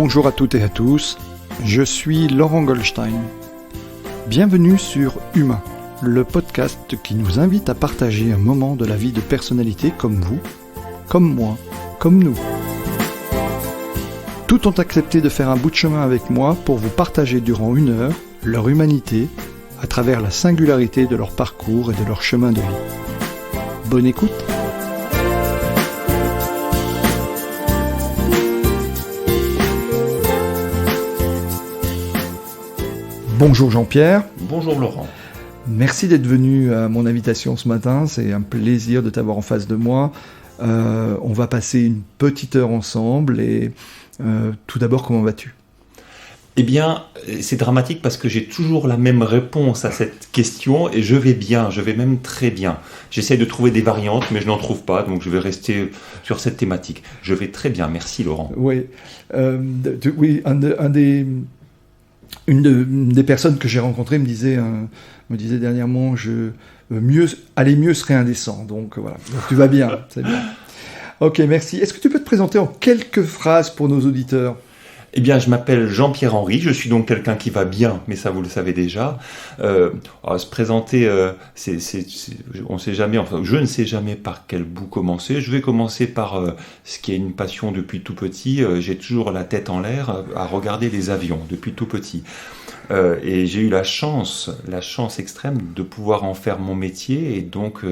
Bonjour à toutes et à tous, je suis Laurent Goldstein. Bienvenue sur Humain, le podcast qui nous invite à partager un moment de la vie de personnalités comme vous, comme moi, comme nous. Tous ont accepté de faire un bout de chemin avec moi pour vous partager durant 1 heure leur humanité à travers la singularité de leur parcours et de leur chemin de vie. Bonne écoute! Bonjour Jean-Pierre. Bonjour Laurent. Merci d'être venu à mon invitation ce matin, c'est un plaisir de t'avoir en face de moi. On va passer une petite heure ensemble et tout d'abord, comment vas-tu ? Eh bien, c'est dramatique parce que j'ai toujours la même réponse à cette question et je vais bien, je vais même très bien. J'essaie de trouver des variantes mais je n'en trouve pas, donc je vais rester sur cette thématique. Je vais très bien, merci Laurent. Oui, une des personnes que j'ai rencontrées me disait dernièrement aller mieux serait indécent. Donc voilà, donc, tu vas bien, c'est bien. Ok, merci. Est-ce que tu peux te présenter en quelques phrases pour nos auditeurs ? Eh bien, je m'appelle Jean-Pierre Henry, je suis donc quelqu'un qui va bien, mais ça vous le savez déjà. Se présenter, on sait jamais, enfin, je ne sais jamais par quel bout commencer. Je vais commencer par ce qui est une passion depuis tout petit. J'ai toujours la tête en l'air à regarder les avions depuis tout petit. Et j'ai eu la chance extrême de pouvoir en faire mon métier et donc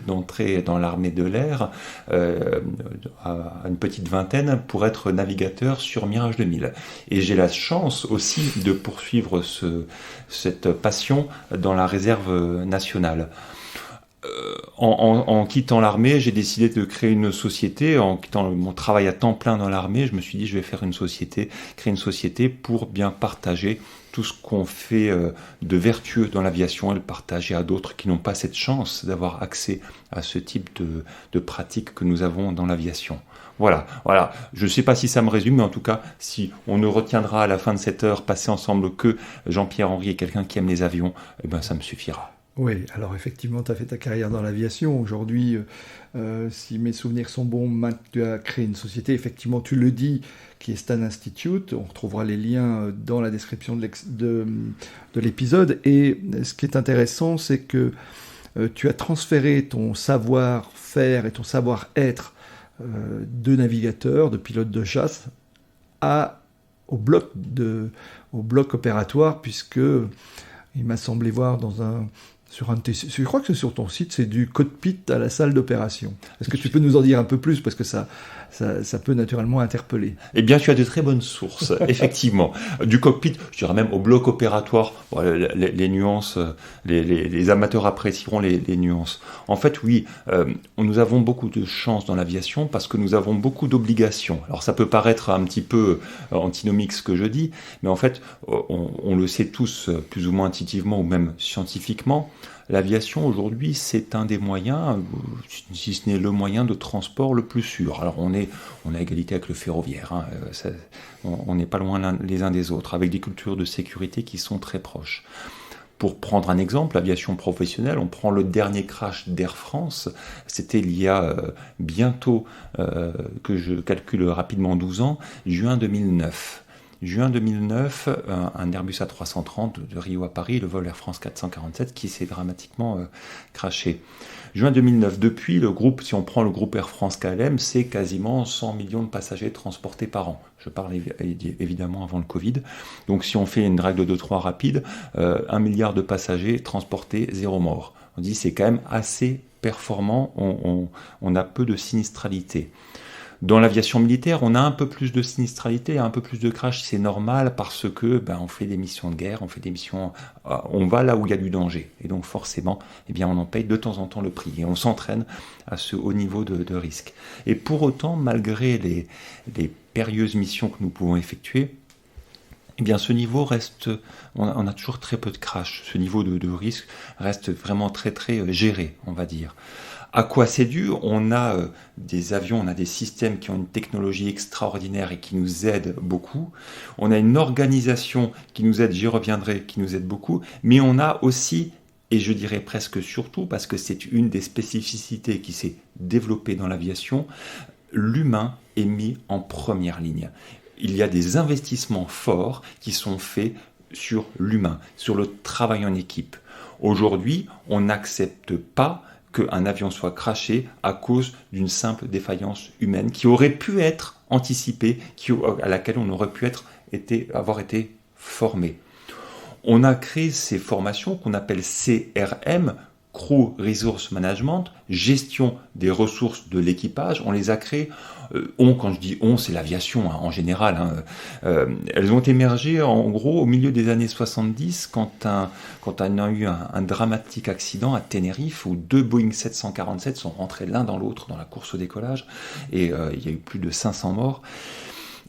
d'entrer dans l'armée de l'air à une petite vingtaine pour être navigateur sur Mirage 2000. Et j'ai la chance aussi de poursuivre cette passion dans la réserve nationale. En quittant l'armée, j'ai décidé de créer une société. En quittant mon travail à temps plein dans l'armée, je me suis dit je vais créer une société pour bien partager tout ce qu'on fait de vertueux dans l'aviation et le partager à d'autres qui n'ont pas cette chance d'avoir accès à ce type de pratiques que nous avons dans l'aviation. Voilà. Je ne sais pas si ça me résume, mais en tout cas, si on ne retiendra à la fin de cette heure passée ensemble que Jean-Pierre Henry est quelqu'un qui aime les avions, eh ben ça me suffira. Oui, alors effectivement, tu as fait ta carrière dans l'aviation. Aujourd'hui, si mes souvenirs sont bons, tu as créé une société, effectivement, tu le dis, qui est Stan Institute. On retrouvera les liens dans la description de l'épisode. Et ce qui est intéressant, c'est que tu as transféré ton savoir-faire et ton savoir-être de navigateur, de pilote de chasse, au bloc opératoire, puisque il m'a semblé voir je crois que c'est sur ton site, c'est du cockpit à la salle d'opération. Est-ce que tu peux nous en dire un peu plus, parce que ça peut naturellement interpeller. Eh bien, tu as de très bonnes sources, effectivement. Du cockpit, je dirais même au bloc opératoire, les nuances, les amateurs apprécieront les nuances. En fait, oui, nous avons beaucoup de chance dans l'aviation parce que nous avons beaucoup d'obligations. Alors, ça peut paraître un petit peu antinomique ce que je dis, mais en fait, on le sait tous, plus ou moins intuitivement ou même scientifiquement. L'aviation aujourd'hui, c'est un des moyens, si ce n'est le moyen de transport le plus sûr. Alors on est à égalité avec le ferroviaire, hein, on n'est pas loin les uns des autres, avec des cultures de sécurité qui sont très proches. Pour prendre un exemple, l'aviation professionnelle, on prend le dernier crash d'Air France, c'était il y a bientôt, que je calcule rapidement 12 ans, juin 2009. Juin 2009, un Airbus A330 de Rio à Paris, le vol Air France 447, qui s'est dramatiquement crashé. Juin 2009, depuis, le groupe, si on prend le groupe Air France KLM, c'est quasiment 100 millions de passagers transportés par an. Je parle évidemment avant le Covid. Donc si on fait une règle de 2-3 rapide, 1 milliard de passagers transportés, 0 mort. On dit c'est quand même assez performant, on a peu de sinistralité. Dans l'aviation militaire, on a un peu plus de sinistralité, un peu plus de crash, c'est normal parce que on fait des missions de guerre, on va là où il y a du danger. Et donc forcément, on en paye de temps en temps le prix. Et on s'entraîne à ce haut niveau de risque. Et pour autant, malgré les périlleuses missions que nous pouvons effectuer, ce niveau reste, on a toujours très peu de crash. Ce niveau de risque reste vraiment très très géré, on va dire. À quoi c'est dû ? On a des avions, on a des systèmes qui ont une technologie extraordinaire et qui nous aident beaucoup. On a une organisation qui nous aide, j'y reviendrai, qui nous aide beaucoup. Mais on a aussi, et je dirais presque surtout, parce que c'est une des spécificités qui s'est développée dans l'aviation, l'humain est mis en première ligne. il y a des investissements forts qui sont faits sur l'humain, sur le travail en équipe. Aujourd'hui, on n'accepte pas qu'un avion soit crashé à cause d'une simple défaillance humaine qui aurait pu être anticipée, à laquelle on aurait pu avoir été formé. On a créé ces formations qu'on appelle CRM, Crew Resource Management, gestion des ressources de l'équipage. On les a créées, quand je dis on, c'est l'aviation en général. Elles ont émergé en gros au milieu des années 70 quand on a eu un dramatique accident à Tenerife où 2 Boeing 747 sont rentrés l'un dans l'autre dans la course au décollage et il y a eu plus de 500 morts.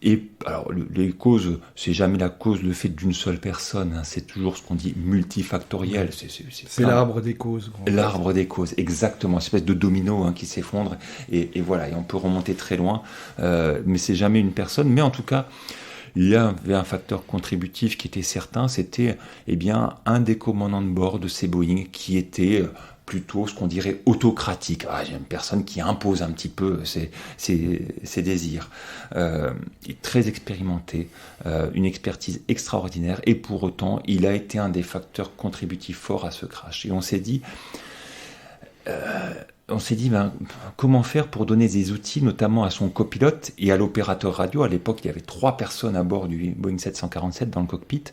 Et alors, les causes, c'est jamais la cause, le fait d'une seule personne, c'est toujours ce qu'on dit multifactoriel. C'est l'arbre des causes. L'arbre des causes, exactement, une espèce de domino qui s'effondre, et voilà, et on peut remonter très loin, mais c'est jamais une personne. Mais en tout cas, il y avait un facteur contributif qui était certain, c'était un des commandants de bord de ces Boeing qui était plutôt ce qu'on dirait autocratique. J'ai une personne qui impose un petit peu ses désirs. Très expérimenté, une expertise extraordinaire, et pour autant, il a été un des facteurs contributifs forts à ce crash. Et on s'est dit, comment faire pour donner des outils, notamment à son copilote et à l'opérateur radio. À l'époque, il y avait 3 personnes à bord du Boeing 747 dans le cockpit.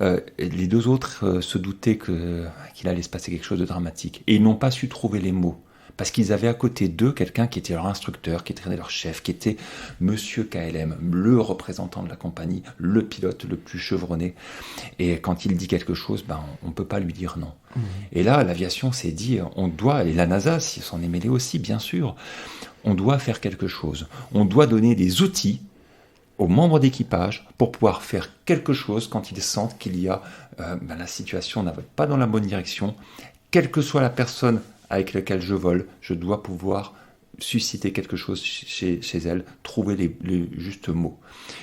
Les 2 autres se doutaient qu'il allait se passer quelque chose de dramatique. Et ils n'ont pas su trouver les mots. Parce qu'ils avaient à côté d'eux quelqu'un qui était leur instructeur, qui était leur chef, qui était Monsieur KLM, le représentant de la compagnie, le pilote le plus chevronné. Et quand il dit quelque chose, on ne peut pas lui dire non. Mmh. Et là, l'aviation s'est dit, on doit, et la NASA s'en est mêlée aussi, bien sûr, on doit faire quelque chose. On doit donner des outils aux membres d'équipage pour pouvoir faire quelque chose quand ils sentent qu'il y a la situation n'a pas dans la bonne direction, quelle que soit la personne avec laquelle je vole, je dois pouvoir susciter quelque chose chez elle, trouver les justes mots.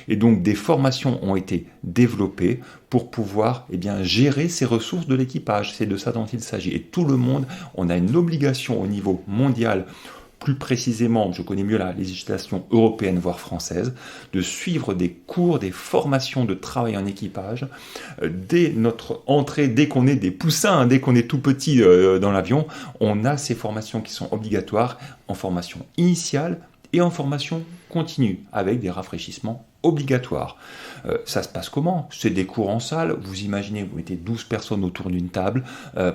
Et donc des formations ont été développées pour pouvoir gérer ces ressources de l'équipage. C'est de ça dont il s'agit. Et tout le monde, on a une obligation au niveau mondial, plus précisément, je connais mieux la législation européenne, voire française, de suivre des cours, des formations de travail en équipage. Dès notre entrée, dès qu'on est des poussins, dès qu'on est tout petit dans l'avion, on a ces formations qui sont obligatoires en formation initiale et en formation continue, avec des rafraîchissements obligatoires. Ça se passe comment ? C'est des cours en salle, vous imaginez, vous mettez 12 personnes autour d'une table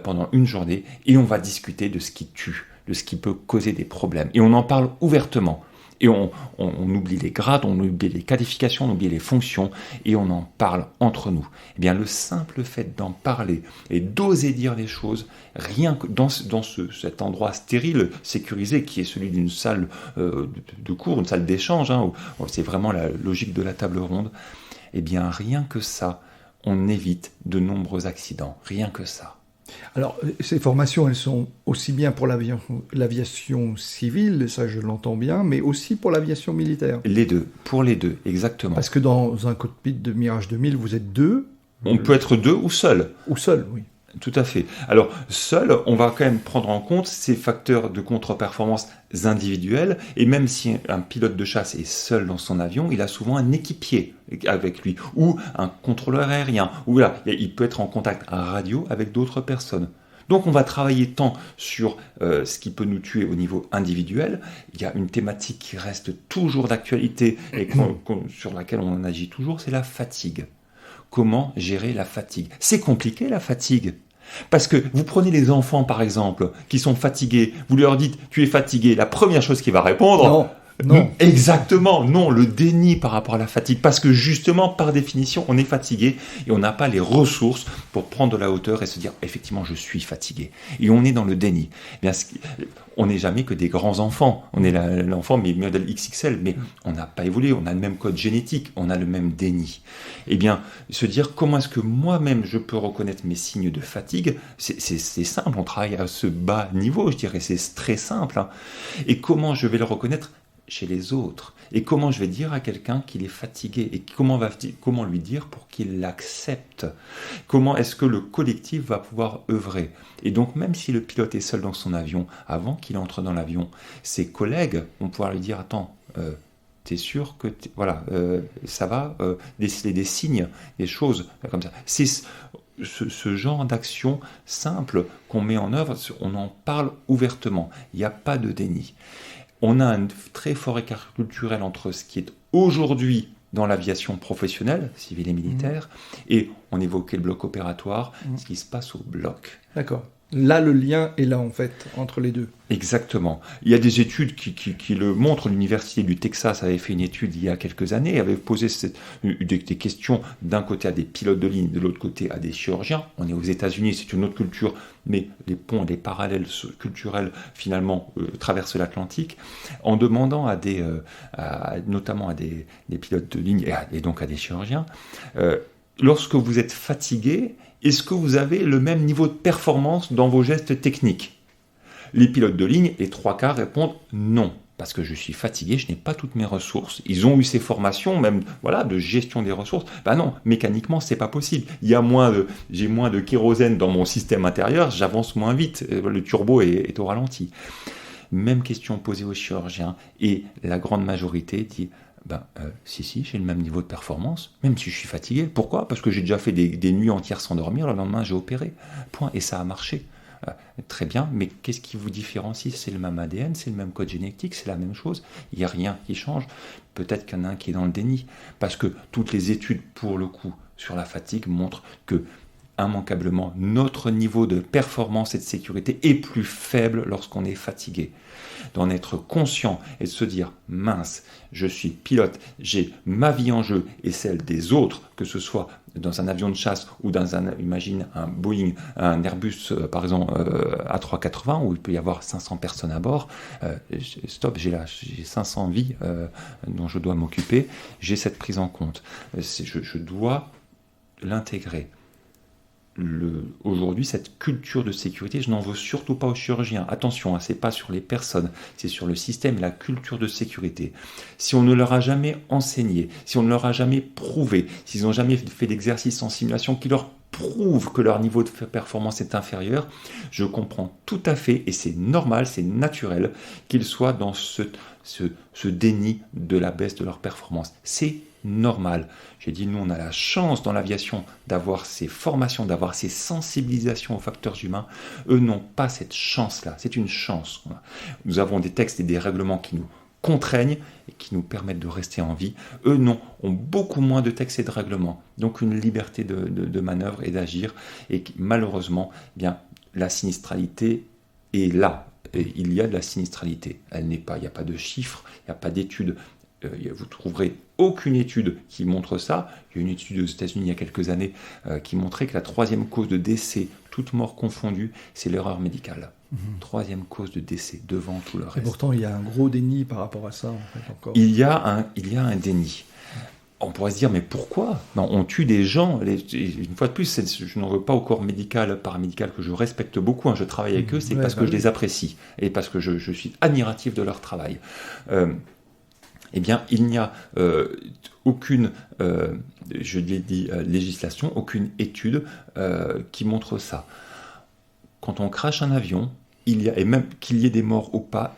pendant une journée, et on va discuter de ce qui tue, de ce qui peut causer des problèmes. Et on en parle ouvertement. Et on oublie les grades, on oublie les qualifications, on oublie les fonctions, et on en parle entre nous. Le simple fait d'en parler et d'oser dire les choses, rien que dans cet endroit stérile, sécurisé, qui est celui d'une salle de cours, une salle d'échange, où c'est vraiment la logique de la table ronde, rien que ça, on évite de nombreux accidents. Rien que ça. Alors, ces formations, elles sont aussi bien pour l'aviation civile, ça je l'entends bien, mais aussi pour l'aviation militaire. Pour les deux, exactement. Parce que dans un cockpit de Mirage 2000, vous êtes 2. On peut être 2 ou seul. Ou seul, oui. Tout à fait. Alors, seul, on va quand même prendre en compte ces facteurs de contre-performance individuels, et même si un pilote de chasse est seul dans son avion, il a souvent un équipier avec lui, ou un contrôleur aérien, ou il peut être en contact radio avec d'autres personnes. Donc on va travailler tant sur ce qui peut nous tuer au niveau individuel. Il y a une thématique qui reste toujours d'actualité et sur laquelle on agit toujours, c'est la fatigue. Comment gérer la fatigue ? C'est compliqué, la fatigue. Parce que vous prenez les enfants, par exemple, qui sont fatigués, vous leur dites « tu es fatigué », la première chose qu'il va répondre... Non. Exactement, non, le déni par rapport à la fatigue, parce que justement, par définition, on est fatigué et on n'a pas les ressources pour prendre de la hauteur et se dire, effectivement, je suis fatigué. Et on est dans le déni. On n'est jamais que des grands enfants. On est l'enfant, mais modèle XXL, mais on n'a pas évolué, on a le même code génétique, on a le même déni. Se dire, comment est-ce que moi-même je peux reconnaître mes signes de fatigue, c'est simple, on travaille à ce bas niveau, je dirais, c'est très simple. Et comment je vais le reconnaître chez les autres, et comment je vais dire à quelqu'un qu'il est fatigué, et comment lui dire pour qu'il l'accepte, comment est-ce que le collectif va pouvoir œuvrer. Et donc même si le pilote est seul dans son avion, avant qu'il entre dans l'avion, ses collègues vont pouvoir lui dire, attends, t'es sûr que ça va déceler des signes, des choses comme ça. C'est ce genre d'action simple qu'on met en œuvre, on en parle ouvertement. Il n'y a pas de déni. On a un très fort écart culturel entre ce qui est aujourd'hui dans l'aviation professionnelle, civile et militaire, et on évoquait le bloc opératoire, ce qui se passe au bloc. D'accord. Là, le lien est là, en fait, entre les deux. Exactement. Il y a des études qui le montrent. L'Université du Texas avait fait une étude il y a quelques années, avait posé des questions d'un côté à des pilotes de ligne, de l'autre côté à des chirurgiens. On est aux États-Unis, c'est une autre culture, mais les ponts, les parallèles culturels, finalement, traversent l'Atlantique, en demandant notamment à des pilotes de ligne et donc à des chirurgiens, lorsque vous êtes fatigué, est-ce que vous avez le même niveau de performance dans vos gestes techniques? Les pilotes de ligne, les 3/4 répondent non, parce que je suis fatigué, je n'ai pas toutes mes ressources. Ils ont eu ces formations, même de gestion des ressources. Non, mécaniquement, c'est pas possible. J'ai moins de kérosène dans mon système intérieur, j'avance moins vite, le turbo est au ralenti. Même question posée aux chirurgiens, et la grande majorité dit si, j'ai le même niveau de performance, même si je suis fatigué. Pourquoi? Parce que j'ai déjà fait des nuits entières sans dormir, le lendemain j'ai opéré. Point. Et ça a marché. Très bien, mais qu'est-ce qui vous différencie? C'est le même ADN, c'est le même code génétique, c'est la même chose. Il n'y a rien qui change. Peut-être qu'il y en a un qui est dans le déni. Parce que toutes les études, pour le coup, sur la fatigue montrent que immanquablement, notre niveau de performance et de sécurité est plus faible lorsqu'on est fatigué. D'en être conscient et de se dire « mince, je suis pilote, j'ai ma vie en jeu et celle des autres, que ce soit dans un avion de chasse ou imagine un Boeing, un Airbus par exemple A380 où il peut y avoir 500 personnes à bord, j'ai 500 vies dont je dois m'occuper, j'ai cette prise en compte. Je dois l'intégrer. Aujourd'hui, cette culture de sécurité, je n'en veux surtout pas aux chirurgiens. Attention, ce n'est pas sur les personnes, c'est sur le système et la culture de sécurité. Si on ne leur a jamais enseigné, si on ne leur a jamais prouvé, s'ils n'ont jamais fait d'exercice en simulation qui leur prouve que leur niveau de performance est inférieur, je comprends tout à fait, et c'est normal, c'est naturel, qu'ils soient dans ce déni de la baisse de leur performance. C'est normal. J'ai dit, nous, on a la chance dans l'aviation d'avoir ces formations, d'avoir ces sensibilisations aux facteurs humains. Eux n'ont pas cette chance-là. C'est une chance. Nous avons des textes et des règlements qui nous contraignent et qui nous permettent de rester en vie. Eux, non, ont beaucoup moins de textes et de règlements. Donc, une liberté de manœuvre et d'agir. Et malheureusement, la sinistralité est là. Et il y a de la sinistralité. Elle n'est pas, il n'y a pas de chiffres, il n'y a pas d'études. Vous trouverez aucune étude qui montre ça. Il y a une étude aux États-Unis il y a quelques années qui montrait que la 3e cause de décès, toute mort confondue, c'est l'erreur médicale. 3e cause de décès devant tout le reste. Et pourtant, il y a un gros déni par rapport à ça, en fait, encore. Il y a un déni. On pourrait se dire, mais pourquoi? On tue des gens. Une fois de plus, je n'en veux pas au corps médical, paramédical, que je respecte beaucoup. Je travaille avec eux, c'est parce que je les apprécie et parce que je suis admiratif de leur travail. Il n'y a aucune, je l'ai dit, législation, aucune étude qui montre ça. Quand on crache un avion, et même qu'il y ait des morts ou pas,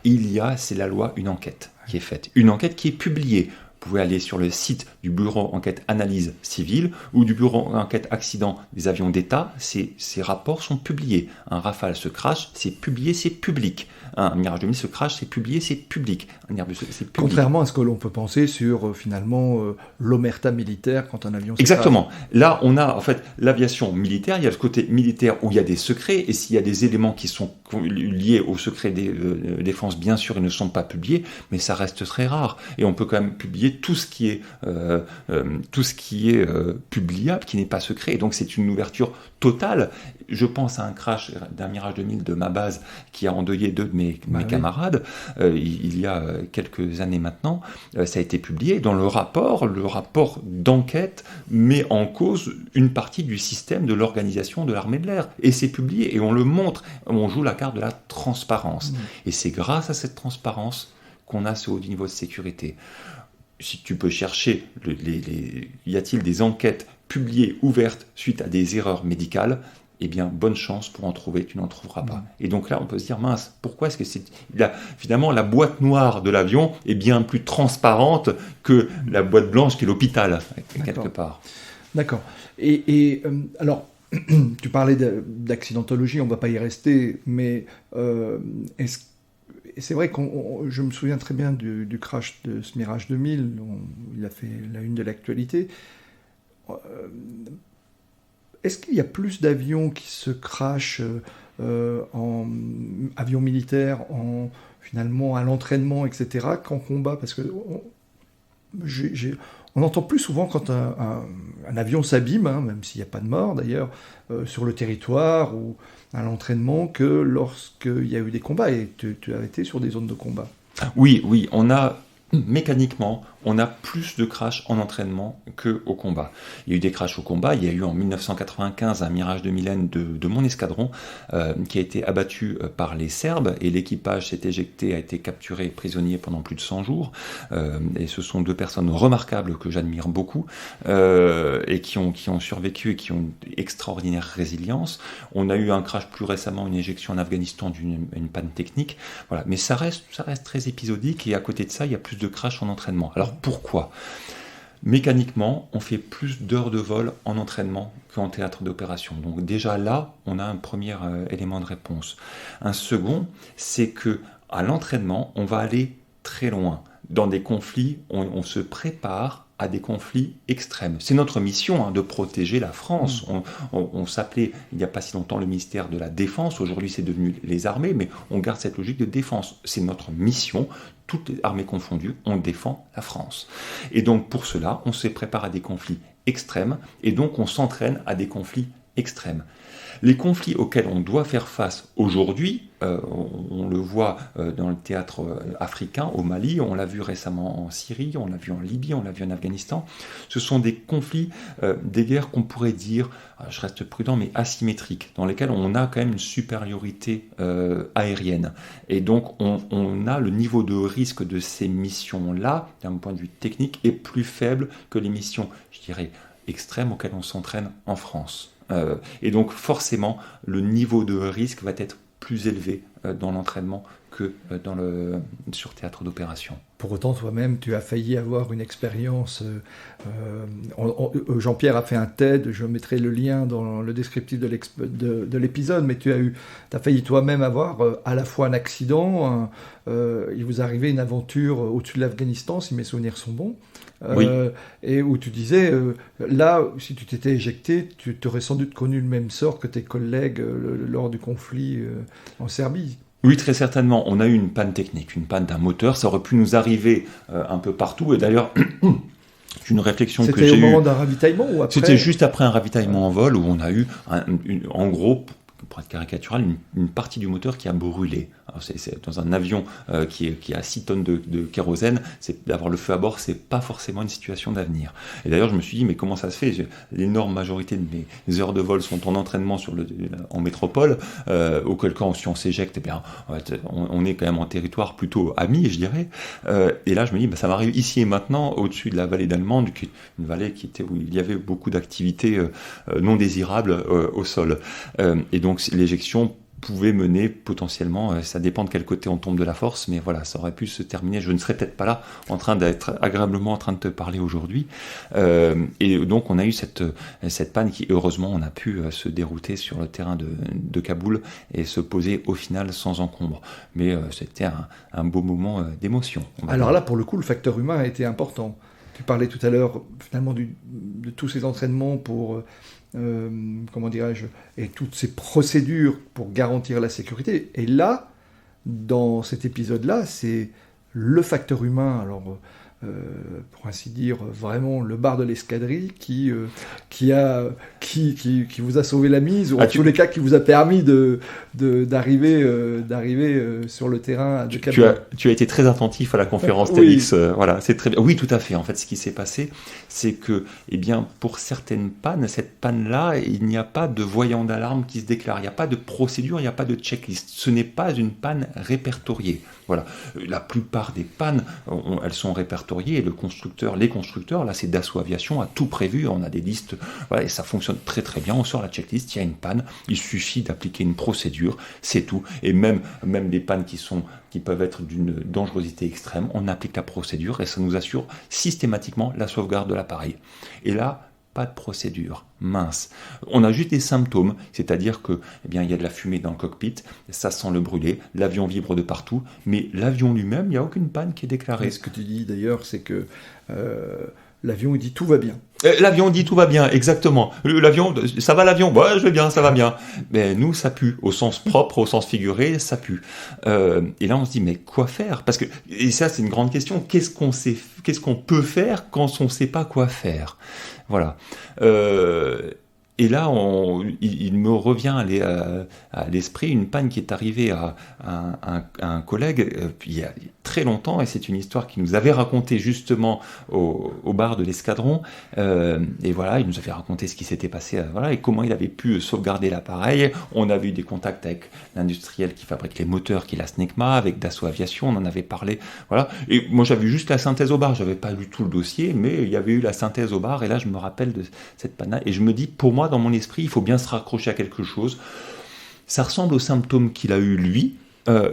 c'est la loi, une enquête qui est faite. Une enquête qui est publiée. Vous pouvez aller sur le site du bureau enquête analyse civile ou du bureau enquête accident des avions d'État. Ces rapports sont publiés. Un Rafale se crache, c'est publié, c'est public. Un Mirage 2000 se crache, c'est publié, c'est public. Un Airbus, c'est public. Contrairement à ce que l'on peut penser sur finalement l'omerta militaire quand un avion se Exactement. crache. Là, on a en fait l'aviation militaire. Il y a le côté militaire où il y a des secrets, et s'il y a des éléments qui sont liés au secret des défenses, bien sûr, ils ne sont pas publiés, mais ça reste très rare. Et on peut quand même publier tout ce qui est publiable, qui n'est pas secret. Et donc c'est une ouverture totale. Je pense à un crash d'un Mirage 2000 de ma base qui a endeuillé 2 de mes camarades il y a quelques années maintenant. Ça a été publié dans le rapport d'enquête met en cause une partie du système de l'organisation de l'armée de l'air. Et c'est publié et on le montre. On joue la carte de la transparence. Et c'est grâce à cette transparence qu'on a ce haut niveau de sécurité. Si tu peux chercher, y a-t-il des enquêtes publiées, ouvertes, suite à des erreurs médicales? eh bien, bonne chance pour en trouver, tu n'en trouveras pas. Et donc là, on peut se dire, mince, pourquoi est-ce que finalement, la boîte noire de l'avion est bien plus transparente que la boîte blanche qui est l'hôpital, quelque part. D'accord. Alors, tu parlais d'accidentologie, on ne va pas y rester, mais c'est vrai que je me souviens très bien du crash de ce Mirage 2000, il a fait la une de l'actualité. Est-ce qu'il y a plus d'avions qui se crashent en avions militaires, finalement à l'entraînement, etc., qu'en combat? Parce que on entend plus souvent quand un avion s'abîme, même s'il n'y a pas de mort d'ailleurs, sur le territoire ou à l'entraînement, que lorsqu'il y a eu des combats. Et tu as été sur des zones de combat. Oui, mécaniquement, on a plus de crashs en entraînement qu'au combat. Il y a eu des crashs au combat. Il y a eu en 1995 un Mirage 2000N de mon escadron qui a été abattu par les Serbes et l'équipage s'est éjecté, a été capturé prisonnier pendant plus de 100 jours. Et ce sont deux personnes remarquables que j'admire beaucoup et qui ont survécu et qui ont une extraordinaire résilience. On a eu un crash plus récemment, une éjection en Afghanistan d'une panne technique. Voilà. Mais ça reste très épisodique et à côté de ça, il y a plus de crashs en entraînement. Alors pourquoi ? Mécaniquement, on fait plus d'heures de vol en entraînement qu'en théâtre d'opération. Donc déjà là, on a un premier élément de réponse. Un second, c'est que à l'entraînement, on va aller très loin. Dans des conflits, on se prépare à des conflits extrêmes. C'est notre mission de protéger la France. On s'appelait, il n'y a pas si longtemps, le ministère de la Défense. Aujourd'hui, c'est devenu les armées, mais on garde cette logique de défense. C'est notre mission. Toutes les armées confondues, on défend la France. Et donc, pour cela, on se prépare à des conflits extrêmes, et donc on s'entraîne à des conflits extrêmes. Les conflits auxquels on doit faire face aujourd'hui, on le voit dans le théâtre africain, au Mali, on l'a vu récemment en Syrie, on l'a vu en Libye, on l'a vu en Afghanistan, ce sont des conflits, des guerres qu'on pourrait dire, je reste prudent, mais asymétriques, dans lesquels on a quand même une supériorité aérienne. Et donc on a le niveau de risque de ces missions-là, d'un point de vue technique, est plus faible que les missions, je dirais, extrêmes auxquelles on s'entraîne en France. Et donc forcément, le niveau de risque va être plus élevé dans l'entraînement que sur théâtre d'opération. Pour autant, toi-même, tu as failli avoir une expérience. Jean-Pierre a fait un TED, je mettrai le lien dans le descriptif de l'épisode, mais tu as failli toi-même avoir à la fois un accident, il vous arrivait une aventure au-dessus de l'Afghanistan, si mes souvenirs sont bons. Oui. Et où tu disais, là, si tu t'étais éjecté, tu aurais sans doute connu le même sort que tes collègues lors du conflit en Serbie. Oui, très certainement. On a eu une panne technique, une panne d'un moteur. Ça aurait pu nous arriver un peu partout. Et d'ailleurs, c'est une réflexion que j'ai eue. C'était au moment d'un ravitaillement ou après ? C'était juste après un ravitaillement en vol où on a eu, en gros, pour être caricatural, une partie du moteur qui a brûlé. Alors c'est dans un avion qui a 6 tonnes de kérosène, d'avoir le feu à bord, c'est pas forcément une situation d'avenir. Et d'ailleurs, je me suis dit, mais comment ça se fait ? L'énorme majorité de mes heures de vol sont en entraînement en métropole, auquel cas, si on s'éjecte, eh bien, on est quand même en territoire plutôt ami, je dirais. Et là, je me dis, ça m'arrive ici et maintenant, au-dessus de la vallée d'Allemande, une vallée où il y avait beaucoup d'activités non désirables au sol. Et donc, l'éjection pouvait mener potentiellement, ça dépend de quel côté on tombe de la force, mais voilà, ça aurait pu se terminer. Je ne serais peut-être pas là en train d'être agréablement en train de te parler aujourd'hui. Et donc on a eu cette panne qui, heureusement, on a pu se dérouter sur le terrain de Kaboul et se poser au final sans encombre. Mais c'était un beau moment d'émotion. Alors là, pour le coup, le facteur humain a été important. Tu parlais tout à l'heure finalement de tous ces entraînements pour... comment dirais-je, et toutes ces procédures pour garantir la sécurité. Et là, dans cet épisode-là, c'est le facteur humain, alors pour ainsi dire, vraiment le bar de l'escadrille qui vous a sauvé la mise, ou en tous les cas qui vous a permis d'arriver sur le terrain de Kaboul. Tu as été très attentif à la conférence TEDx. Voilà, c'est très bien. Oui, tout à fait. En fait, ce qui s'est passé, c'est que, pour certaines pannes, cette panne-là, il n'y a pas de voyant d'alarme qui se déclare. Il n'y a pas de procédure, il n'y a pas de checklist. Ce n'est pas une panne répertoriée. Voilà. La plupart des pannes, elles sont répertoriées répertorié et les constructeurs, là c'est Dassault Aviation, a tout prévu, on a des listes, voilà, et ça fonctionne très très bien, on sort la checklist, il y a une panne, il suffit d'appliquer une procédure, c'est tout, et même des pannes qui peuvent être d'une dangerosité extrême, on applique la procédure et ça nous assure systématiquement la sauvegarde de l'appareil. Et là, pas de procédure, mince. On a juste des symptômes, c'est-à-dire que, il y a de la fumée dans le cockpit, ça sent le brûler, l'avion vibre de partout, mais l'avion lui-même, il n'y a aucune panne qui est déclarée. Et ce que tu dis d'ailleurs, c'est que l'avion dit tout va bien. L'avion dit tout va bien, exactement. L'avion, ça va l'avion? Ouais, je vais bien, ça va bien. Mais nous, ça pue. Au sens propre, au sens figuré, ça pue. Et là, on se dit, mais quoi faire? Parce que, et ça, c'est une grande question. Qu'est-ce qu'on peut faire quand on ne sait pas quoi faire? Voilà. Et là, il me revient à l'esprit une panne qui est arrivée à un collègue il y a très longtemps, et c'est une histoire qu'il nous avait racontée justement au bar de l'escadron. Et voilà, il nous avait raconté ce qui s'était passé, voilà, et comment il avait pu sauvegarder l'appareil. On avait eu des contacts avec l'industriel qui fabrique les moteurs, qui est la SNECMA, avec Dassault Aviation, on en avait parlé. Voilà. Et moi, j'avais eu juste la synthèse au bar, j'avais pas lu tout le dossier, mais il y avait eu la synthèse au bar, et là, je me rappelle de cette panne-là, et je me dis, pour moi, dans mon esprit, il faut bien se raccrocher à quelque chose. Ça ressemble aux symptômes qu'il a eu lui,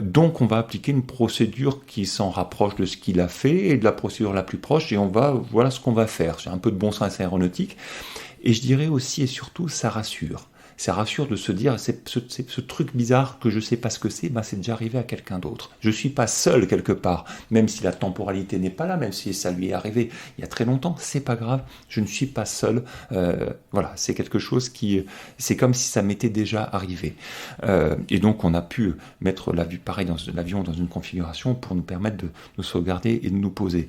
donc on va appliquer une procédure qui s'en rapproche de ce qu'il a fait et de la procédure la plus proche, et voilà ce qu'on va faire. C'est un peu de bon sens aéronautique, et je dirais aussi et surtout, ça rassure. Ça rassure de se dire, c'est ce truc bizarre que je ne sais pas ce que c'est déjà arrivé à quelqu'un d'autre. Je ne suis pas seul quelque part, même si la temporalité n'est pas là, même si ça lui est arrivé il y a très longtemps, c'est pas grave, je ne suis pas seul. Voilà, c'est quelque chose c'est comme si ça m'était déjà arrivé. Et donc on a pu mettre l'avion dans une configuration pour nous permettre de nous sauvegarder et de nous poser.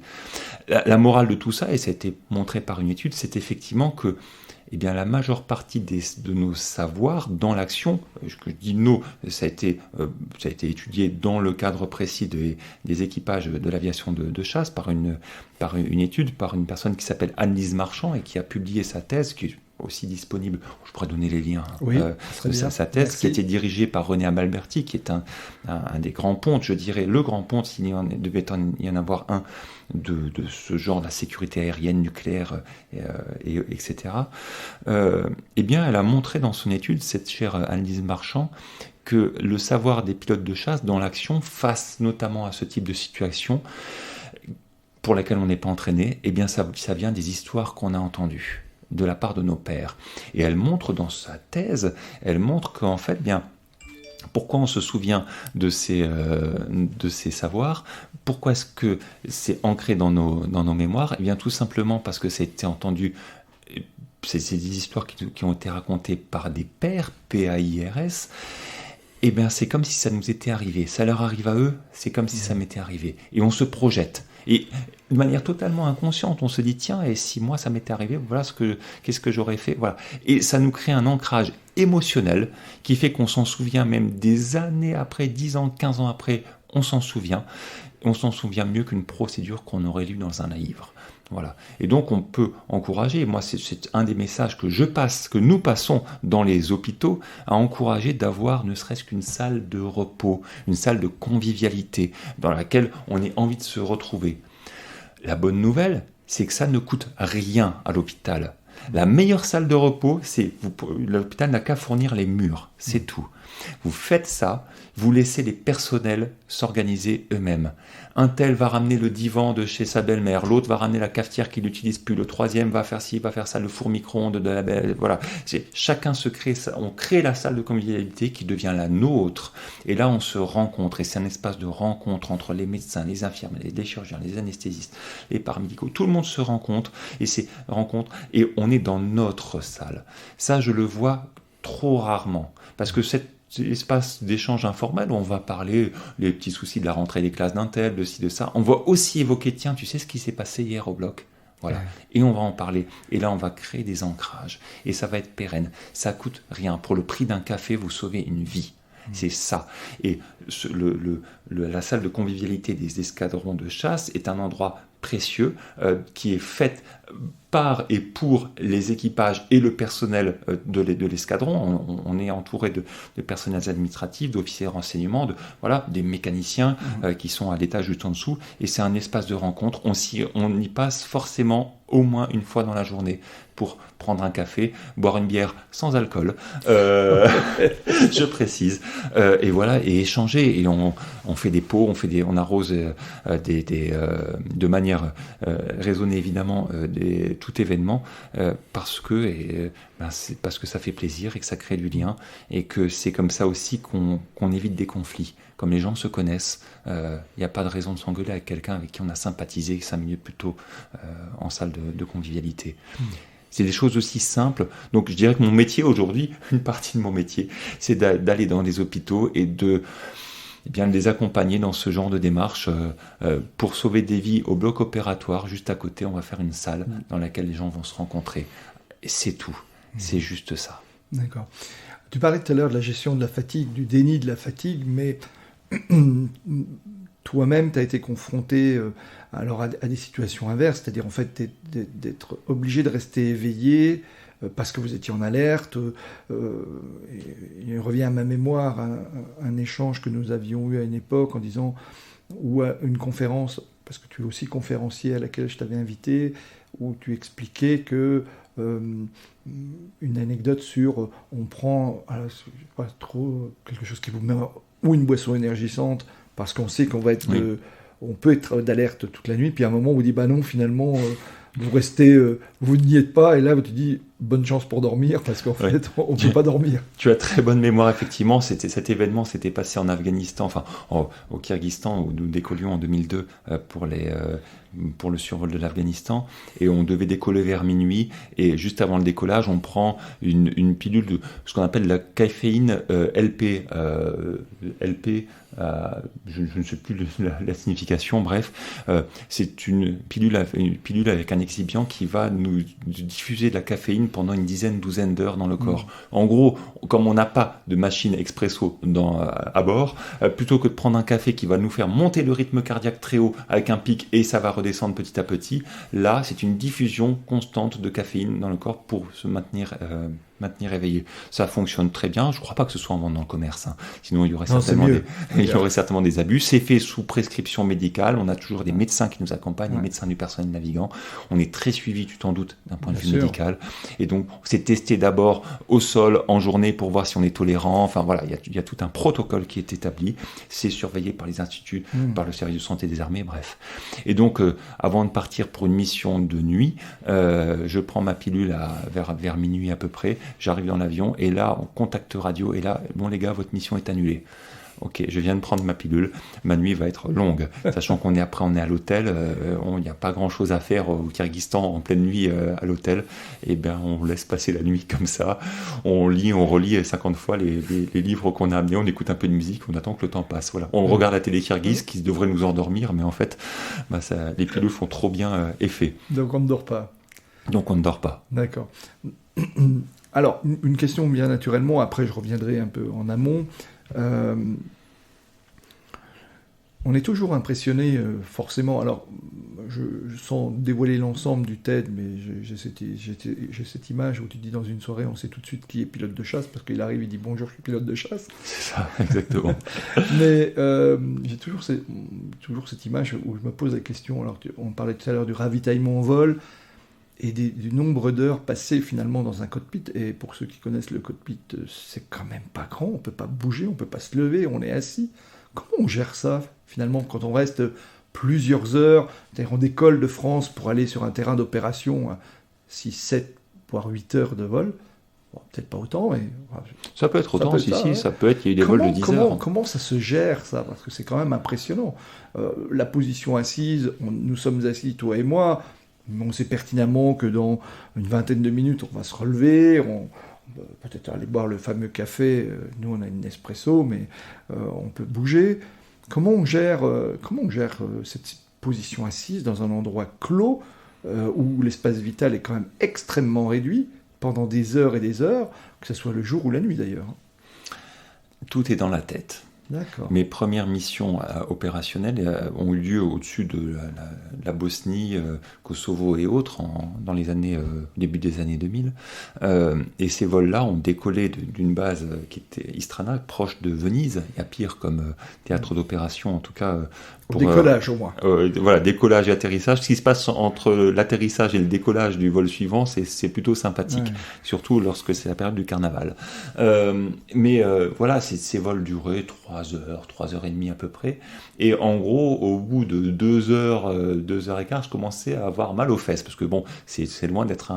La morale de tout ça, et ça a été montré par une étude, c'est effectivement que la majeure partie de nos savoirs dans l'action, je dis nous, ça a été étudié dans le cadre précis des équipages de l'aviation de chasse par une étude, par une personne qui s'appelle Anne-Lise Marchand et qui a publié sa thèse, qui est aussi disponible, je pourrais donner les liens, de sa thèse. Merci. Qui a été dirigée par René Amalberti, qui est un des grands pontes, je dirais le grand ponte, s'il devait y en avoir un, de ce genre, de la sécurité aérienne, nucléaire, etc. Elle a montré dans son étude, cette chère Anne-Lise Marchand, que le savoir des pilotes de chasse dans l'action, face notamment à ce type de situation pour laquelle on n'est pas entraîné, ça vient des histoires qu'on a entendues de la part de nos pères. Et elle montre dans sa thèse, qu'en fait, pourquoi on se souvient de ces savoirs? Pourquoi est-ce que c'est ancré dans nos mémoires? Tout simplement parce que ça a été entendu. C'est des histoires qui ont été racontées par des pères, P-A-I-R-S. C'est comme si ça nous était arrivé. Ça leur arrive à eux, c'est comme si ça m'était arrivé. Et on se projette. Et de manière totalement inconsciente, on se dit, tiens, et si moi ça m'était arrivé, voilà qu'est-ce que j'aurais fait, voilà. Et ça nous crée un ancrage émotionnel qui fait qu'on s'en souvient même des années après, 10 ans, 15 ans après, on s'en souvient. On s'en souvient mieux qu'une procédure qu'on aurait lue dans un livre. Voilà. Et donc on peut encourager, moi c'est un des messages que nous passons dans les hôpitaux, à encourager d'avoir ne serait-ce qu'une salle de repos, une salle de convivialité dans laquelle on ait envie de se retrouver. La bonne nouvelle, c'est que ça ne coûte rien à l'hôpital. La meilleure salle de repos, l'hôpital n'a qu'à fournir les murs, c'est tout. Vous faites ça, vous laissez les personnels s'organiser eux-mêmes. Un tel va ramener le divan de chez sa belle-mère, l'autre va ramener la cafetière qu'il n'utilise plus, le troisième va faire ci, va faire ça, le four micro-ondes de la belle, voilà. Chacun se crée ça, on crée la salle de convivialité qui devient la nôtre. Et là, on se rencontre, et c'est un espace de rencontre entre les médecins, les infirmiers, les chirurgiens, les anesthésistes, les paramédicaux. Tout le monde se rencontre, et on est dans notre salle. Ça, je le vois trop rarement, parce que cet espace d'échange informel où on va parler les petits soucis de la rentrée des classes d'un tel, de ci, de ça, on va aussi évoquer, tiens, tu sais ce qui s'est passé hier au bloc? Voilà. Et on va en parler. Et là, on va créer des ancrages. Et ça va être pérenne. Ça coûte rien. Pour le prix d'un café, vous sauvez une vie. C'est ça. Et la salle de convivialité des escadrons de chasse est un endroit précieux qui est fait par et pour les équipages et le personnel de l'escadron. On est entouré de personnels administratifs, d'officiers de renseignement, des mécaniciens qui sont à l'étage juste en dessous. Et c'est un espace de rencontre. On y passe forcément au moins une fois dans la journée pour prendre un café, boire une bière sans alcool, je précise, et échanger. Et on fait des pots, on arrose de manière raisonnée évidemment tout événement parce que ça fait plaisir et que ça crée du lien et que c'est comme ça aussi qu'on évite des conflits. Comme les gens se connaissent, il n'y a pas de raison de s'engueuler avec quelqu'un avec qui on a sympathisé 5 minutes plus tôt en salle de convivialité. C'est des choses aussi simples. Donc je dirais que mon métier aujourd'hui, une partie de mon métier, c'est d'aller dans les hôpitaux et de les accompagner dans ce genre de démarche pour sauver des vies au bloc opératoire. Juste à côté, on va faire une salle dans laquelle les gens vont se rencontrer. Et c'est tout. C'est juste ça. D'accord. Tu parlais tout à l'heure de la gestion de la fatigue, du déni de la fatigue, mais toi-même, tu as été confronté à des situations inverses, c'est-à-dire en fait d'être obligé de rester éveillé parce que vous étiez en alerte. Il revient à ma mémoire un échange que nous avions eu à une époque en disant, ou à une conférence, parce que tu es aussi conférencier à laquelle je t'avais invité, où tu expliquais que une anecdote sur on prend pas trop quelque chose qui vous met ou une boisson énergisante parce qu'on sait qu'on va être on peut être d'alerte toute la nuit, puis à un moment on vous dit bah non, finalement vous restez vous n'y êtes pas, et là tu dis bonne chance pour dormir parce qu'en fait on ne peut pas dormir. Tu as très bonne mémoire, effectivement. Cet événement s'était passé en Afghanistan, au Kyrgyzstan, où nous décollions en 2002 pour le survol de l'Afghanistan, et on devait décoller vers minuit, et juste avant le décollage on prend une pilule de ce qu'on appelle la caféine LP, je ne sais plus la signification, bref, c'est une pilule avec un excipient qui va nous diffuser de la caféine pendant une douzaine d'heures dans le corps. En gros, comme on n'a pas de machine expresso à bord, plutôt que de prendre un café qui va nous faire monter le rythme cardiaque très haut avec un pic et ça va redescendre petit à petit, là c'est une diffusion constante de caféine dans le corps pour se maintenir éveillé. Ça fonctionne très bien. Je ne crois pas que ce soit en vente dans le commerce. Sinon, il y aurait certainement des abus. C'est fait sous prescription médicale. On a toujours des médecins qui nous accompagnent, des médecins du personnel navigant. On est très suivi, tu t'en doutes, d'un point de vue médical. Et donc, c'est testé d'abord au sol, en journée, pour voir si on est tolérant. Enfin, voilà, il y a tout un protocole qui est établi. C'est surveillé par les instituts, par le service de santé des armées, bref. Et donc, avant de partir pour une mission de nuit, je prends ma pilule vers minuit à peu près. J'arrive dans l'avion et là, on contact radio et là, bon les gars, votre mission est annulée. Ok, je viens de prendre ma pilule, ma nuit va être longue, sachant qu'on est à l'hôtel, il n'y a pas grand chose à faire au Kyrgyzstan en pleine nuit à l'hôtel, et bien on laisse passer la nuit comme ça, on lit, on relit 50 fois les livres qu'on a amenés, on écoute un peu de musique, on attend que le temps passe, voilà. On regarde la télé kirghize qui devrait nous endormir, mais en fait, les pilules font trop bien effet. Donc on ne dort pas. D'accord. Alors, une question bien naturellement, après je reviendrai un peu en amont. On est toujours impressionné, forcément. Alors, sans dévoiler l'ensemble du TED, mais j'ai cette image où tu dis dans une soirée, on sait tout de suite qui est pilote de chasse, parce qu'il arrive, il dit bonjour, je suis pilote de chasse. C'est ça, exactement. Mais j'ai toujours cette image où je me pose la question. Alors, on parlait tout à l'heure du ravitaillement en vol et du nombre d'heures passées finalement dans un cockpit. Et pour ceux qui connaissent le cockpit, c'est quand même pas grand, on peut pas bouger, on peut pas se lever, on est assis. Comment on gère ça finalement quand on reste plusieurs heures, c'est-à-dire on décolle de France pour aller sur un terrain d'opération à 6, 7, voire 8 heures de vol? Bon, peut-être pas autant, mais... Ça peut être autant, ça peut être, il y a eu des vols de 10 heures. Comment ça se gère, ça? Parce que c'est quand même impressionnant. La position assise, nous sommes assis, toi et moi, on sait pertinemment que dans une vingtaine de minutes, on va se relever, on peut peut-être aller boire le fameux café. Nous, on a une espresso, mais on peut bouger. Comment on gère cette position assise dans un endroit clos où l'espace vital est quand même extrêmement réduit pendant des heures et des heures, que ce soit le jour ou la nuit d'ailleurs? Tout est dans la tête. D'accord. Mes premières missions opérationnelles ont eu lieu au-dessus de la Bosnie, Kosovo et autres dans les années, début des années 2000. Et ces vols-là ont décollé d'une base qui était Istrana, proche de Venise. Il y a pire comme théâtre d'opération, en tout cas. Pour décollage au moins. Voilà, décollage et atterrissage. Ce qui se passe entre l'atterrissage et le décollage du vol suivant, c'est plutôt sympathique, surtout lorsque c'est la période du carnaval. Mais voilà, ces vols duraient 3 heures et demie à peu près. Et en gros, au bout de 2 heures, 2 heures et quart, je commençais à avoir mal aux fesses, parce que bon, c'est loin d'être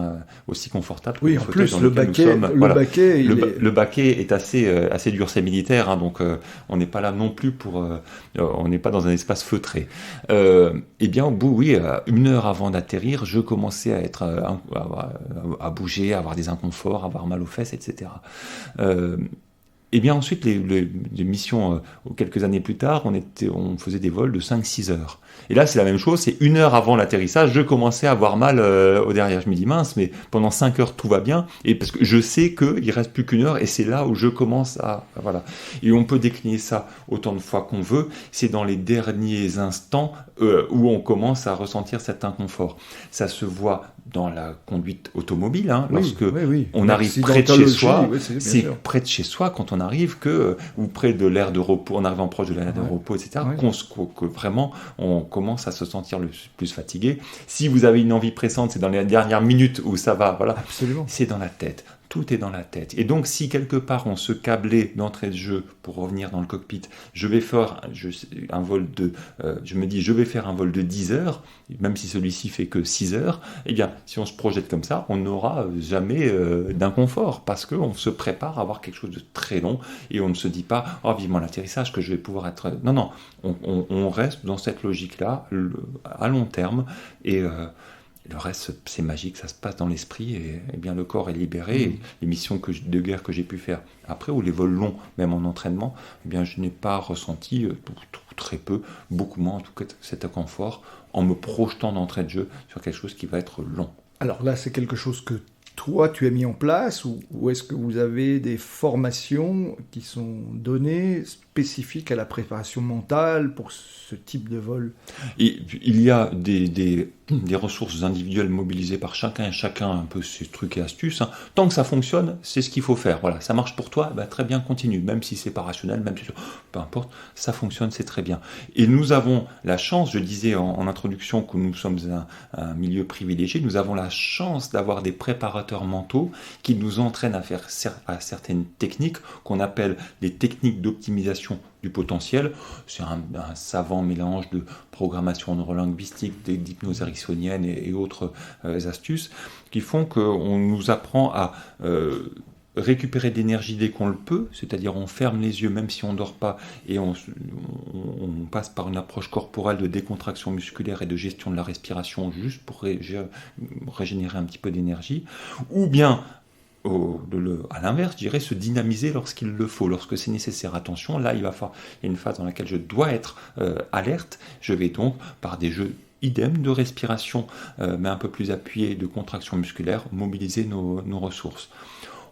aussi confortable. Oui, en plus, le baquet, le baquet est assez dur, c'est militaire, hein, donc on n'est pas là non plus on n'est pas dans un espace feutré. Et bien au bout, oui, 1 heure avant d'atterrir, je commençais à bouger, à avoir des inconforts, à avoir mal aux fesses, etc. Et bien ensuite, les missions, quelques années plus tard, on faisait des vols de 5-6 heures. Et là, c'est la même chose, c'est 1 heure avant l'atterrissage, je commençais à avoir mal au derrière. Je me dis, mince, mais pendant 5 heures, tout va bien. Et parce que je sais qu'il ne reste plus qu'1 heure, et c'est là où je commence à... Voilà. Et on peut décliner ça autant de fois qu'on veut. C'est dans les derniers instants où on commence à ressentir cet inconfort. Ça se voit dans la conduite automobile, hein, lorsque on arrive près de chez soi, c'est près de chez soi quand on arrive ou près de l'aire de repos, en arrivant proche de l'aire de repos, etc., que vraiment on commence à se sentir le plus fatigué. Si vous avez une envie pressante, c'est dans les dernières minutes où ça va, voilà. Absolument. C'est dans la tête. Tout est dans la tête. Et donc, si quelque part on se câblait d'entrée de jeu pour revenir dans le cockpit, je vais faire un vol de 10 heures, même si celui-ci fait que 6 heures, eh bien, si on se projette comme ça, on n'aura jamais d'inconfort, parce qu'on se prépare à avoir quelque chose de très long, et on ne se dit pas, oh, vivement l'atterrissage, que je vais pouvoir être... Non, on reste dans cette logique-là, à long terme, et... le reste, c'est magique, ça se passe dans l'esprit et bien le corps est libéré. Et les missions de guerre que j'ai pu faire après, ou les vols longs, même en entraînement, eh bien, je n'ai pas ressenti, très peu, beaucoup moins en tout cas, cet inconfort en me projetant d'entrée de jeu sur quelque chose qui va être long. Alors là, c'est quelque chose que toi, tu as mis en place, ou est-ce que vous avez des formations qui sont données spécifiques à la préparation mentale pour ce type de vol? Et il y a des ressources individuelles mobilisées par chacun et chacun, un peu ces trucs et astuces. Hein. Tant que ça fonctionne, c'est ce qu'il faut faire. Voilà, ça marche pour toi, bah, très bien, continue. Même si c'est pas rationnel, même si peu importe, ça fonctionne, c'est très bien. Et nous avons la chance, je disais en introduction que nous sommes un milieu privilégié, nous avons la chance d'avoir des préparateurs mentaux qui nous entraînent à faire à certaines techniques qu'on appelle des techniques d'optimisation du potentiel. C'est un savant mélange de programmation neurolinguistique, d'hypnose ericksonienne et autres astuces qui font qu'on nous apprend à récupérer de l'énergie dès qu'on le peut, c'est-à-dire on ferme les yeux même si on ne dort pas et on passe par une approche corporelle de décontraction musculaire et de gestion de la respiration juste pour régénérer un petit peu d'énergie, ou bien à l'inverse, je dirais se dynamiser lorsqu'il le faut, lorsque c'est nécessaire. Attention, là, il y a une phase dans laquelle je dois être alerte. Je vais donc, par des jeux idem de respiration, mais un peu plus appuyés, de contraction musculaire, mobiliser nos ressources.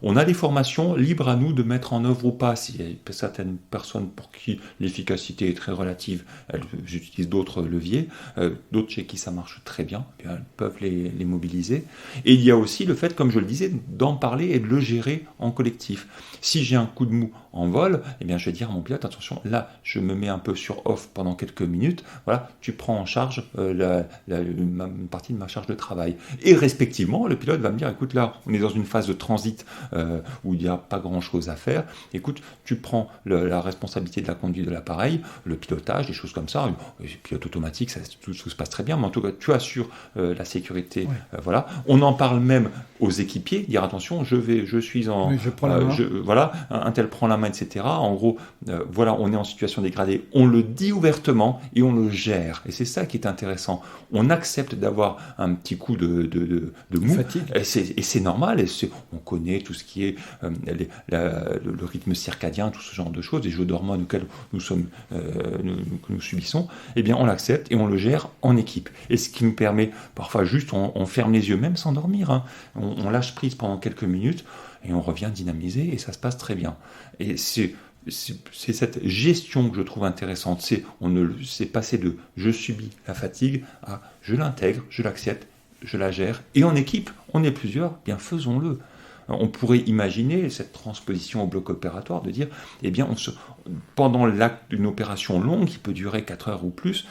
On a des formations, libres à nous de mettre en œuvre ou pas. S'il y a certaines personnes pour qui l'efficacité est très relative, elles utilisent d'autres leviers, d'autres chez qui ça marche très bien, bien elles peuvent les mobiliser. Et il y a aussi le fait, comme je le disais, d'en parler et de le gérer en collectif. Si j'ai un coup de mou en vol, eh bien je vais dire à mon pilote, attention, là je me mets un peu sur off pendant quelques minutes, voilà, tu prends en charge une partie de ma charge de travail. Et respectivement, le pilote va me dire, écoute, là on est dans une phase de transit où il n'y a pas grand chose à faire, écoute, tu prends la responsabilité de la conduite de l'appareil, le pilotage, des choses comme ça, pilote automatique, tout se passe très bien, mais en tout cas tu assures la sécurité, voilà. On en parle même aux équipiers, dire attention, je suis en... Oui, je prends la main. Voilà, un tel prend la main, etc. En gros, voilà, on est en situation dégradée, on le dit ouvertement et on le gère. Et c'est ça qui est intéressant. On accepte d'avoir un petit coup de mou. Fatigue. Et c'est normal. On connaît tout ce qui est le rythme circadien, tout ce genre de choses, des jeux d'hormones auxquels que nous subissons. Eh bien, on l'accepte et on le gère en équipe. Et ce qui nous permet, parfois juste, on ferme les yeux, même sans dormir. Hein. On lâche prise pendant quelques minutes. Et on revient dynamiser et ça se passe très bien. Et c'est cette gestion que je trouve intéressante. C'est passer de je subis la fatigue à je l'intègre, je l'accepte, je la gère. Et en équipe, on est plusieurs, bien faisons-le. On pourrait imaginer cette transposition au bloc opératoire de dire, eh bien, pendant l'acte d'une opération longue, qui peut durer 4 heures ou plus,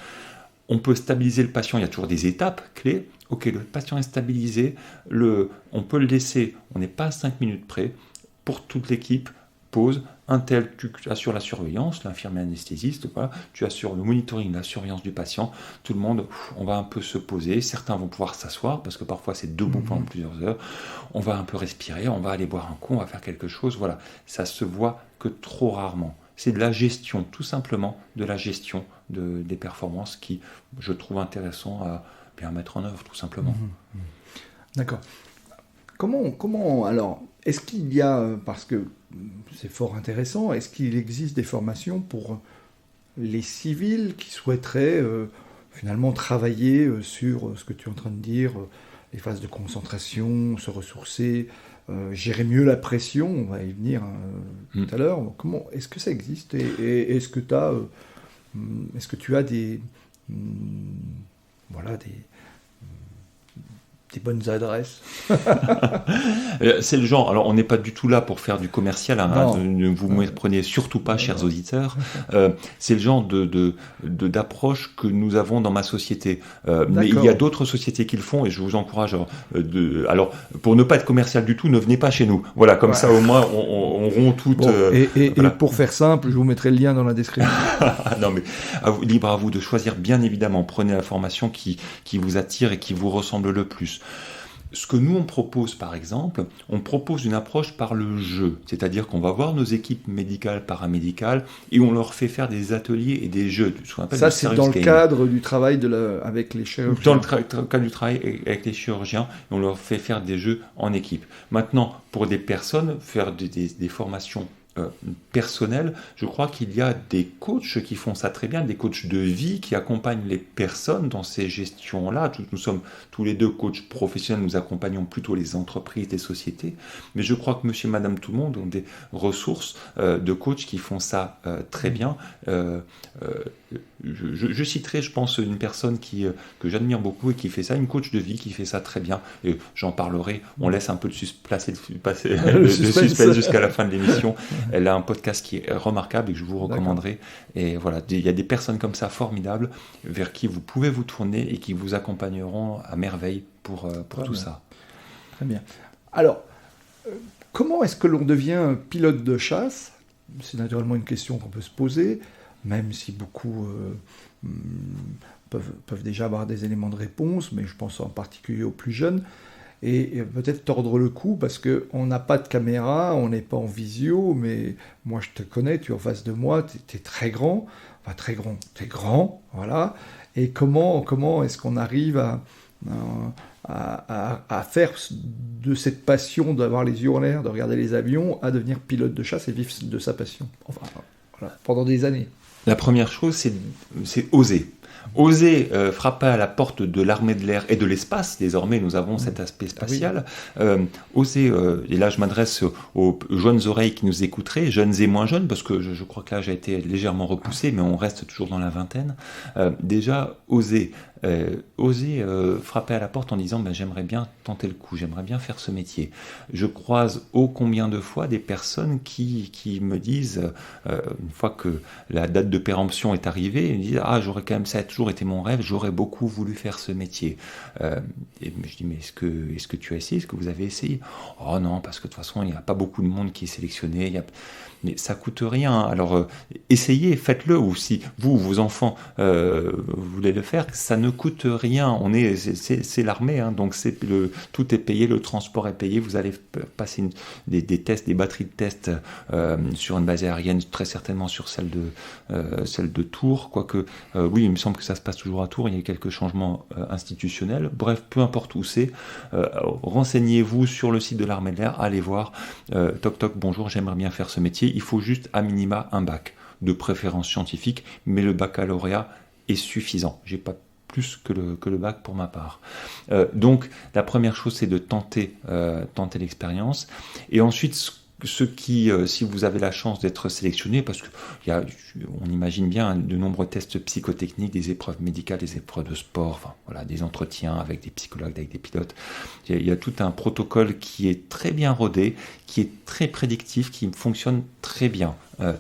on peut stabiliser le patient. Il y a toujours des étapes clés. Ok, le patient est stabilisé, on peut le laisser, on n'est pas à 5 minutes près. Pour toute l'équipe, pause, un tel, tu assures la surveillance, l'infirmier anesthésiste, voilà, tu assures le monitoring, la surveillance du patient, tout le monde, on va un peu se poser, certains vont pouvoir s'asseoir, parce que parfois c'est debout pendant plusieurs heures, on va un peu respirer, on va aller boire un coup, on va faire quelque chose, voilà, ça se voit que trop rarement. C'est de la gestion, tout simplement, de la gestion des performances qui, je trouve intéressant à bien mettre en œuvre, tout simplement. D'accord. Comment alors, est-ce qu'il y a, parce que c'est fort intéressant, est-ce qu'il existe des formations pour les civils qui souhaiteraient finalement travailler sur ce que tu es en train de dire, les phases de concentration, se ressourcer, gérer mieux la pression, on va y venir tout à l'heure. Comment est-ce que ça existe et est-ce que tu as des bonnes adresses? C'est le genre, alors on n'est pas du tout là pour faire du commercial, ne vous méprenez surtout pas, chers auditeurs. C'est le genre d'approche que nous avons dans ma société. Mais il y a d'autres sociétés qui le font et je vous encourage. Alors, pour ne pas être commercial du tout, ne venez pas chez nous. Voilà, comme ça au moins on rompt tout. Et pour faire simple, je vous mettrai le lien dans la description. Non, mais libre à vous de choisir, bien évidemment. Prenez la formation qui vous attire et qui vous ressemble le plus. Ce que nous on propose par exemple, on propose une approche par le jeu, c'est-à-dire qu'on va voir nos équipes médicales, paramédicales et on leur fait faire des ateliers et des jeux. Ça c'est dans le cadre du travail avec les chirurgiens. Dans le cadre du travail avec les chirurgiens, on leur fait faire des jeux en équipe. Maintenant, pour des personnes, faire des formations personnel, je crois qu'il y a des coachs qui font ça très bien, des coachs de vie qui accompagnent les personnes dans ces gestions-là. Nous sommes tous les deux coachs professionnels, nous accompagnons plutôt les entreprises, les sociétés, mais je crois que monsieur, madame, tout le monde ont des ressources de coachs qui font ça très bien. Je citerai, je pense, une personne que j'admire beaucoup et qui fait ça, une coach de vie qui fait ça très bien, et j'en parlerai, on laisse un peu le suspense jusqu'à la fin de l'émission. Elle a un podcast qui est remarquable et que je vous recommanderai. Et voilà, il y a des personnes comme ça formidables vers qui vous pouvez vous tourner et qui vous accompagneront à merveille pour tout ça. Très bien. Alors, comment est-ce que l'on devient pilote de chasse? C'est naturellement une question qu'on peut se poser, même si beaucoup peuvent déjà avoir des éléments de réponse, mais je pense en particulier aux plus jeunes. Et peut-être tordre le cou parce qu'on n'a pas de caméra, on n'est pas en visio, mais moi je te connais, tu es en face de moi, tu es très grand, enfin très grand, tu es grand, voilà. Et comment est-ce qu'on arrive à faire de cette passion d'avoir les yeux en l'air, de regarder les avions, à devenir pilote de chasse et vivre de sa passion, enfin, voilà, pendant des années? La première chose, c'est oser. Oser frapper à la porte de l'armée de l'air et de l'espace, désormais nous avons cet aspect spatial, oser, et là je m'adresse aux jeunes oreilles qui nous écouteraient, jeunes et moins jeunes, parce que je crois que l'âge a été légèrement repoussé, mais on reste toujours dans la vingtaine, déjà oser frapper à la porte en disant j'aimerais bien tenter le coup, j'aimerais bien faire ce métier. Je croise ô combien de fois des personnes qui me disent, une fois que la date de péremption est arrivée, ils me disent j'aurais quand même, ça a toujours été mon rêve, j'aurais beaucoup voulu faire ce métier. Et je dis mais est-ce que tu as essayé, est-ce que vous avez essayé? Oh non, parce que de toute façon il n'y a pas beaucoup de monde qui est sélectionné, mais ça coûte rien. Alors essayez, faites-le, ou si vos enfants vous voulez le faire, ça ne coûte rien. C'est l'armée, donc tout est payé, le transport est payé. Vous allez passer des tests, des batteries de tests sur une base aérienne, très certainement sur celle de Tours. Quoique, oui, il me semble que ça se passe toujours à Tours. Il y a eu quelques changements institutionnels. Bref, peu importe où c'est, renseignez-vous sur le site de l'armée de l'air. Allez voir. Toc toc, bonjour, j'aimerais bien faire ce métier. Il faut juste à minima un bac, de préférence scientifique, mais le baccalauréat est suffisant. J'ai pas plus que le bac pour ma part. Donc la première chose, c'est de tenter l'expérience. Et ensuite, ceux qui, si vous avez la chance d'être sélectionné, parce qu'on imagine bien de nombreux tests psychotechniques, des épreuves médicales, des épreuves de sport, enfin, voilà, des entretiens avec des psychologues, avec des pilotes. Il y a tout un protocole qui est très bien rodé, qui est très prédictif, qui fonctionne très bien,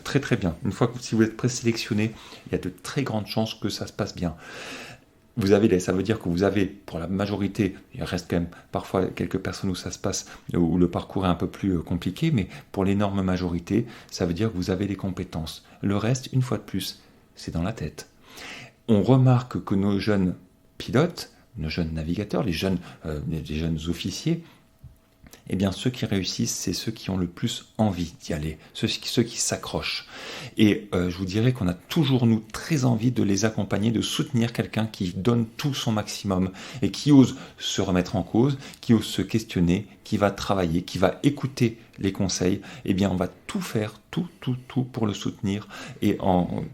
très très bien. Une fois que si vous êtes présélectionné, il y a de très grandes chances que ça se passe bien. Ça veut dire que vous avez, pour la majorité, il reste quand même parfois quelques personnes où ça se passe, où le parcours est un peu plus compliqué, mais pour l'énorme majorité, ça veut dire que vous avez les compétences. Le reste, une fois de plus, c'est dans la tête. On remarque que nos jeunes pilotes, nos jeunes navigateurs, les jeunes officiers, eh bien, ceux qui réussissent, c'est ceux qui ont le plus envie d'y aller, ceux qui s'accrochent. Et je vous dirais qu'on a toujours, nous, très envie de les accompagner, de soutenir quelqu'un qui donne tout son maximum et qui ose se remettre en cause, qui ose se questionner, qui va travailler, qui va écouter les conseils. Eh bien, on va tout faire, tout pour le soutenir. Et en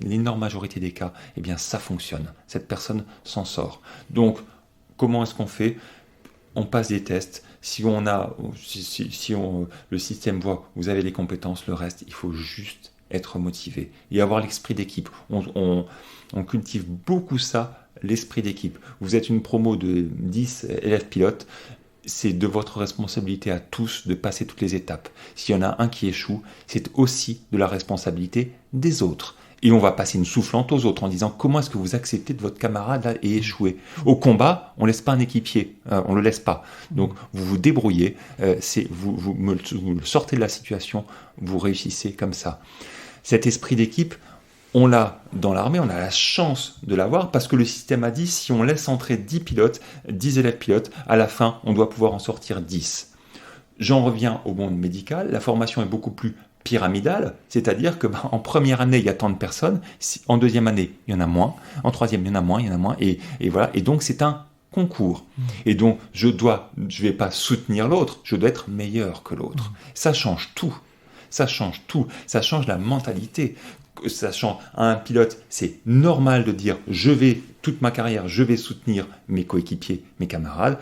l'énorme majorité des cas, eh bien, ça fonctionne. Cette personne s'en sort. Donc, comment est-ce qu'on fait ? On passe des tests. Si le système voit vous avez les compétences, le reste, il faut juste être motivé et avoir l'esprit d'équipe. On cultive beaucoup ça, l'esprit d'équipe. Vous êtes une promo de 10 élèves pilotes, c'est de votre responsabilité à tous de passer toutes les étapes. S'il y en a un qui échoue, c'est aussi de la responsabilité des autres. Et on va passer une soufflante aux autres en disant comment est-ce que vous acceptez de votre camarade là et échouer. Au combat, on ne laisse pas un équipier, on ne le laisse pas. Donc vous vous débrouillez, vous le sortez de la situation, vous réussissez comme ça. Cet esprit d'équipe, on l'a dans l'armée, on a la chance de l'avoir parce que le système a dit si on laisse entrer 10 pilotes, 10 élèves pilotes, à la fin on doit pouvoir en sortir 10. J'en reviens au monde médical, la formation est beaucoup plus pyramidale, c'est-à-dire que en première année, il y a tant de personnes, en deuxième année, il y en a moins, en troisième, il y en a moins, et voilà. Et donc, c'est un concours. Et donc, je vais pas soutenir l'autre, je dois être meilleur que l'autre. Ça change tout. Ça change tout. Ça change la mentalité. Sachant à un pilote, c'est normal de dire toute ma carrière, je vais soutenir mes coéquipiers, mes camarades.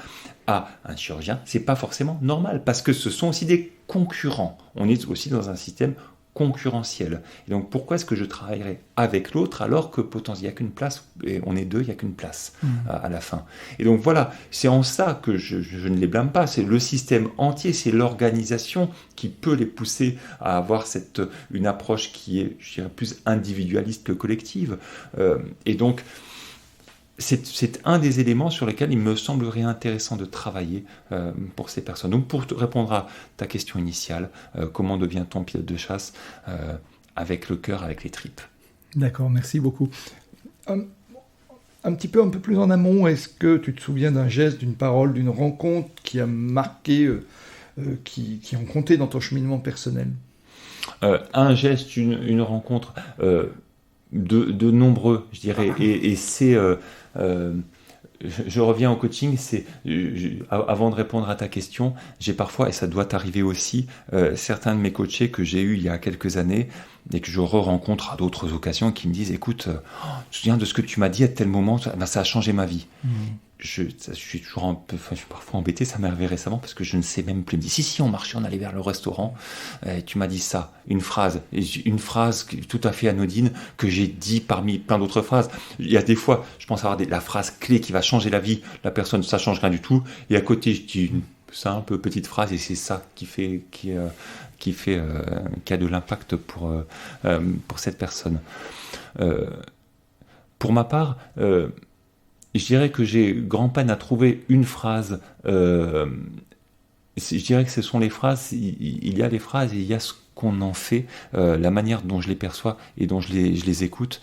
À un chirurgien, c'est pas forcément normal parce que ce sont aussi des concurrents. On est aussi dans un système concurrentiel. Et donc pourquoi est-ce que je travaillerai avec l'autre alors que potentiellement il n'y a qu'une place et on est deux, il n'y a qu'une place à la fin. Et donc voilà, c'est en ça que je ne les blâme pas. C'est le système entier, c'est l'organisation qui peut les pousser à avoir une approche qui est, je dirais, plus individualiste que collective. Et donc c'est un des éléments sur lesquels il me semblerait intéressant de travailler pour ces personnes. Donc pour répondre à ta question initiale, comment devient-on pilote de chasse avec le cœur, avec les tripes? D'accord, merci beaucoup. Un peu plus en amont, est-ce que tu te souviens d'un geste, d'une parole, d'une rencontre qui a marqué, qui ont compté dans ton cheminement personnel? Un geste, une rencontre, de nombreux, je dirais, et c'est... je reviens au coaching, avant de répondre à ta question, j'ai parfois, et ça doit t'arriver aussi, certains de mes coachés que j'ai eus il y a quelques années et que je rencontre à d'autres occasions qui me disent écoute, je te souviens de ce que tu m'as dit à tel moment, ça a changé ma vie. Je suis parfois embêté, ça m'est arrivé récemment parce que je ne sais même plus. Me dit si on marchait, on allait vers le restaurant, tu m'as dit ça, une phrase tout à fait anodine que j'ai dit parmi plein d'autres phrases. Il y a des fois, je pense avoir la phrase clé qui va changer la vie, la personne, ça change rien du tout, et à côté je dis une simple petite phrase et c'est ça qui a de l'impact pour cette personne. Pour ma part, je dirais que j'ai grand peine à trouver une phrase. Je dirais que ce sont les phrases. Il y a les phrases et il y a ce qu'on en fait, la manière dont je les perçois et dont je les écoute.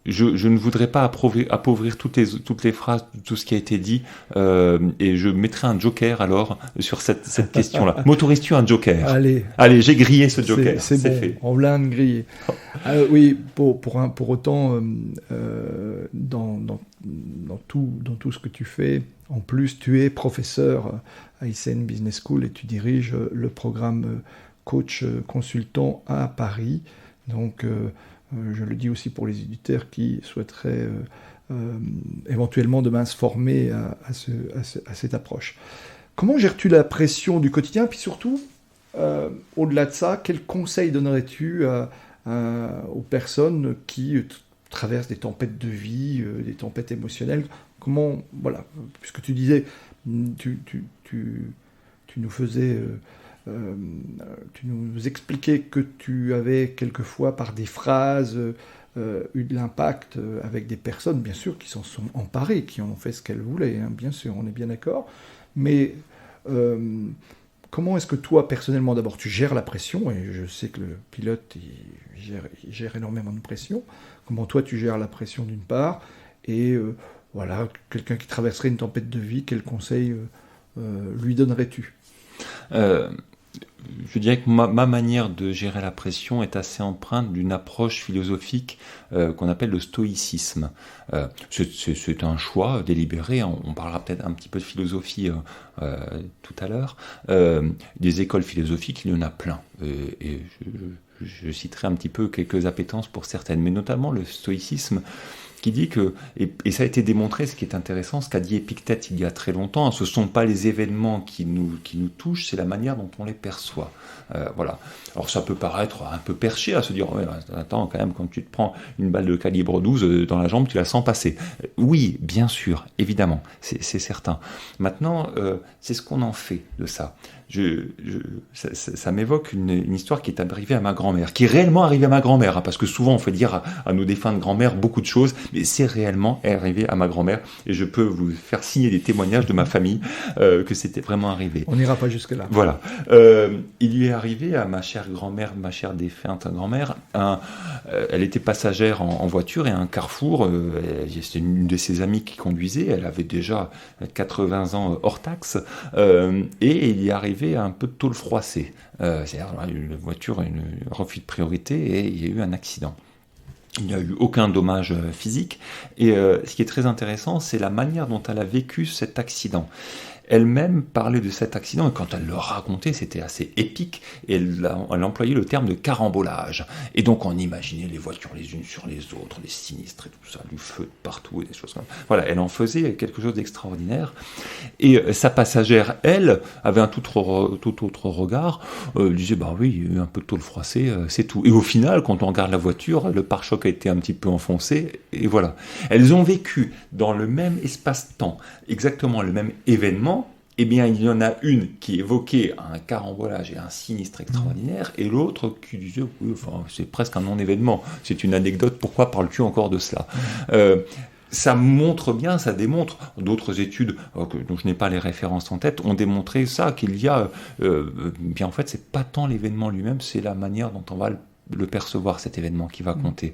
Je ne voudrais pas appauvrir toutes les phrases, tout ce qui a été dit, et je mettrai un joker alors sur cette question-là. M'autorises-tu un joker ? Allez, j'ai grillé ce joker. C'est bon, fait. On l'a grillé. Oui, pour autant, dans tout ce que tu fais, en plus, tu es professeur à ICN Business School et tu diriges le programme coach consultant à Paris. Donc, je le dis aussi pour les éditeurs qui souhaiteraient éventuellement demain se former à cette approche. Comment gères-tu la pression du quotidien? Puis surtout, au-delà de ça, quels conseils donnerais-tu aux personnes qui traversent des tempêtes de vie, des tempêtes émotionnelles? Comment, voilà, puisque tu disais, tu nous faisais, tu nous expliquais que tu avais quelquefois par des phrases eu de l'impact avec des personnes, bien sûr, qui s'en sont emparées, qui en ont fait ce qu'elles voulaient, hein, bien sûr, on est bien d'accord. Mais comment est-ce que toi, personnellement, d'abord, tu gères la pression? Et je sais que le pilote, il gère énormément de pression. Comment toi, tu gères la pression d'une part? Et voilà, quelqu'un qui traverserait une tempête de vie, quel conseil lui donnerais-tu? Je dirais que ma manière de gérer la pression est assez empreinte d'une approche philosophique qu'on appelle le stoïcisme. C'est un choix délibéré, on parlera peut-être un petit peu de philosophie tout à l'heure. Des écoles philosophiques, il y en a plein. Et je citerai un petit peu quelques appétences pour certaines, mais notamment le stoïcisme, qui dit que, et ça a été démontré, ce qui est intéressant, ce qu'a dit Épictète il y a très longtemps, hein, ce ne sont pas les événements qui nous touchent, c'est la manière dont on les perçoit. Voilà. Alors ça peut paraître un peu perché à se dire, ouais, attends, quand même, quand tu te prends une balle de calibre 12 dans la jambe, tu la sens passer. Oui, bien sûr, évidemment, c'est certain. Maintenant, c'est ce qu'on en fait de ça. Ça m'évoque une histoire qui est arrivée à ma grand-mère, qui est réellement arrivée à ma grand-mère, hein, parce que souvent on fait dire à nos défuntes grand-mères beaucoup de choses, mais c'est réellement arrivé à ma grand-mère, et je peux vous faire signer des témoignages de ma famille que c'était vraiment arrivé. On n'ira pas jusque-là. Voilà. Il lui est arrivé à ma chère grand-mère, ma chère défunte grand-mère, elle était passagère en voiture et à un carrefour, c'était une de ses amies qui conduisait, elle avait déjà 80 ans hors taxe, et il y est arrivé un peu de tôle froissée. C'est-à-dire la voiture a un refus de priorité et il y a eu un accident. Il n'y a eu aucun dommage physique. Et ce qui est très intéressant, c'est la manière dont elle a vécu cet accident. Elle-même parlait de cet accident et quand elle le racontait, c'était assez épique et elle employait le terme de carambolage. Et donc on imaginait les voitures les unes sur les autres, les sinistres et tout ça, du feu de partout et des choses comme ça. Voilà, elle en faisait quelque chose d'extraordinaire. Et sa passagère, elle, avait un tout autre regard. Elle disait, bah oui, il y a eu un peu de tôle froissée, c'est tout. Et au final, quand on regarde la voiture, le pare-choc a été un petit peu enfoncé et voilà. Elles ont vécu dans le même espace-temps, exactement le même événement. Eh bien, il y en a une qui évoquait un carambolage et un sinistre extraordinaire, et l'autre qui disait, oui, enfin, c'est presque un non-événement, c'est une anecdote, pourquoi parles-tu encore de cela? Ça montre bien, ça démontre, d'autres études dont je n'ai pas les références en tête, ont démontré ça, qu'il y a, bien en fait, c'est pas tant l'événement lui-même, c'est la manière dont on va le percevoir, cet événement, qui va compter.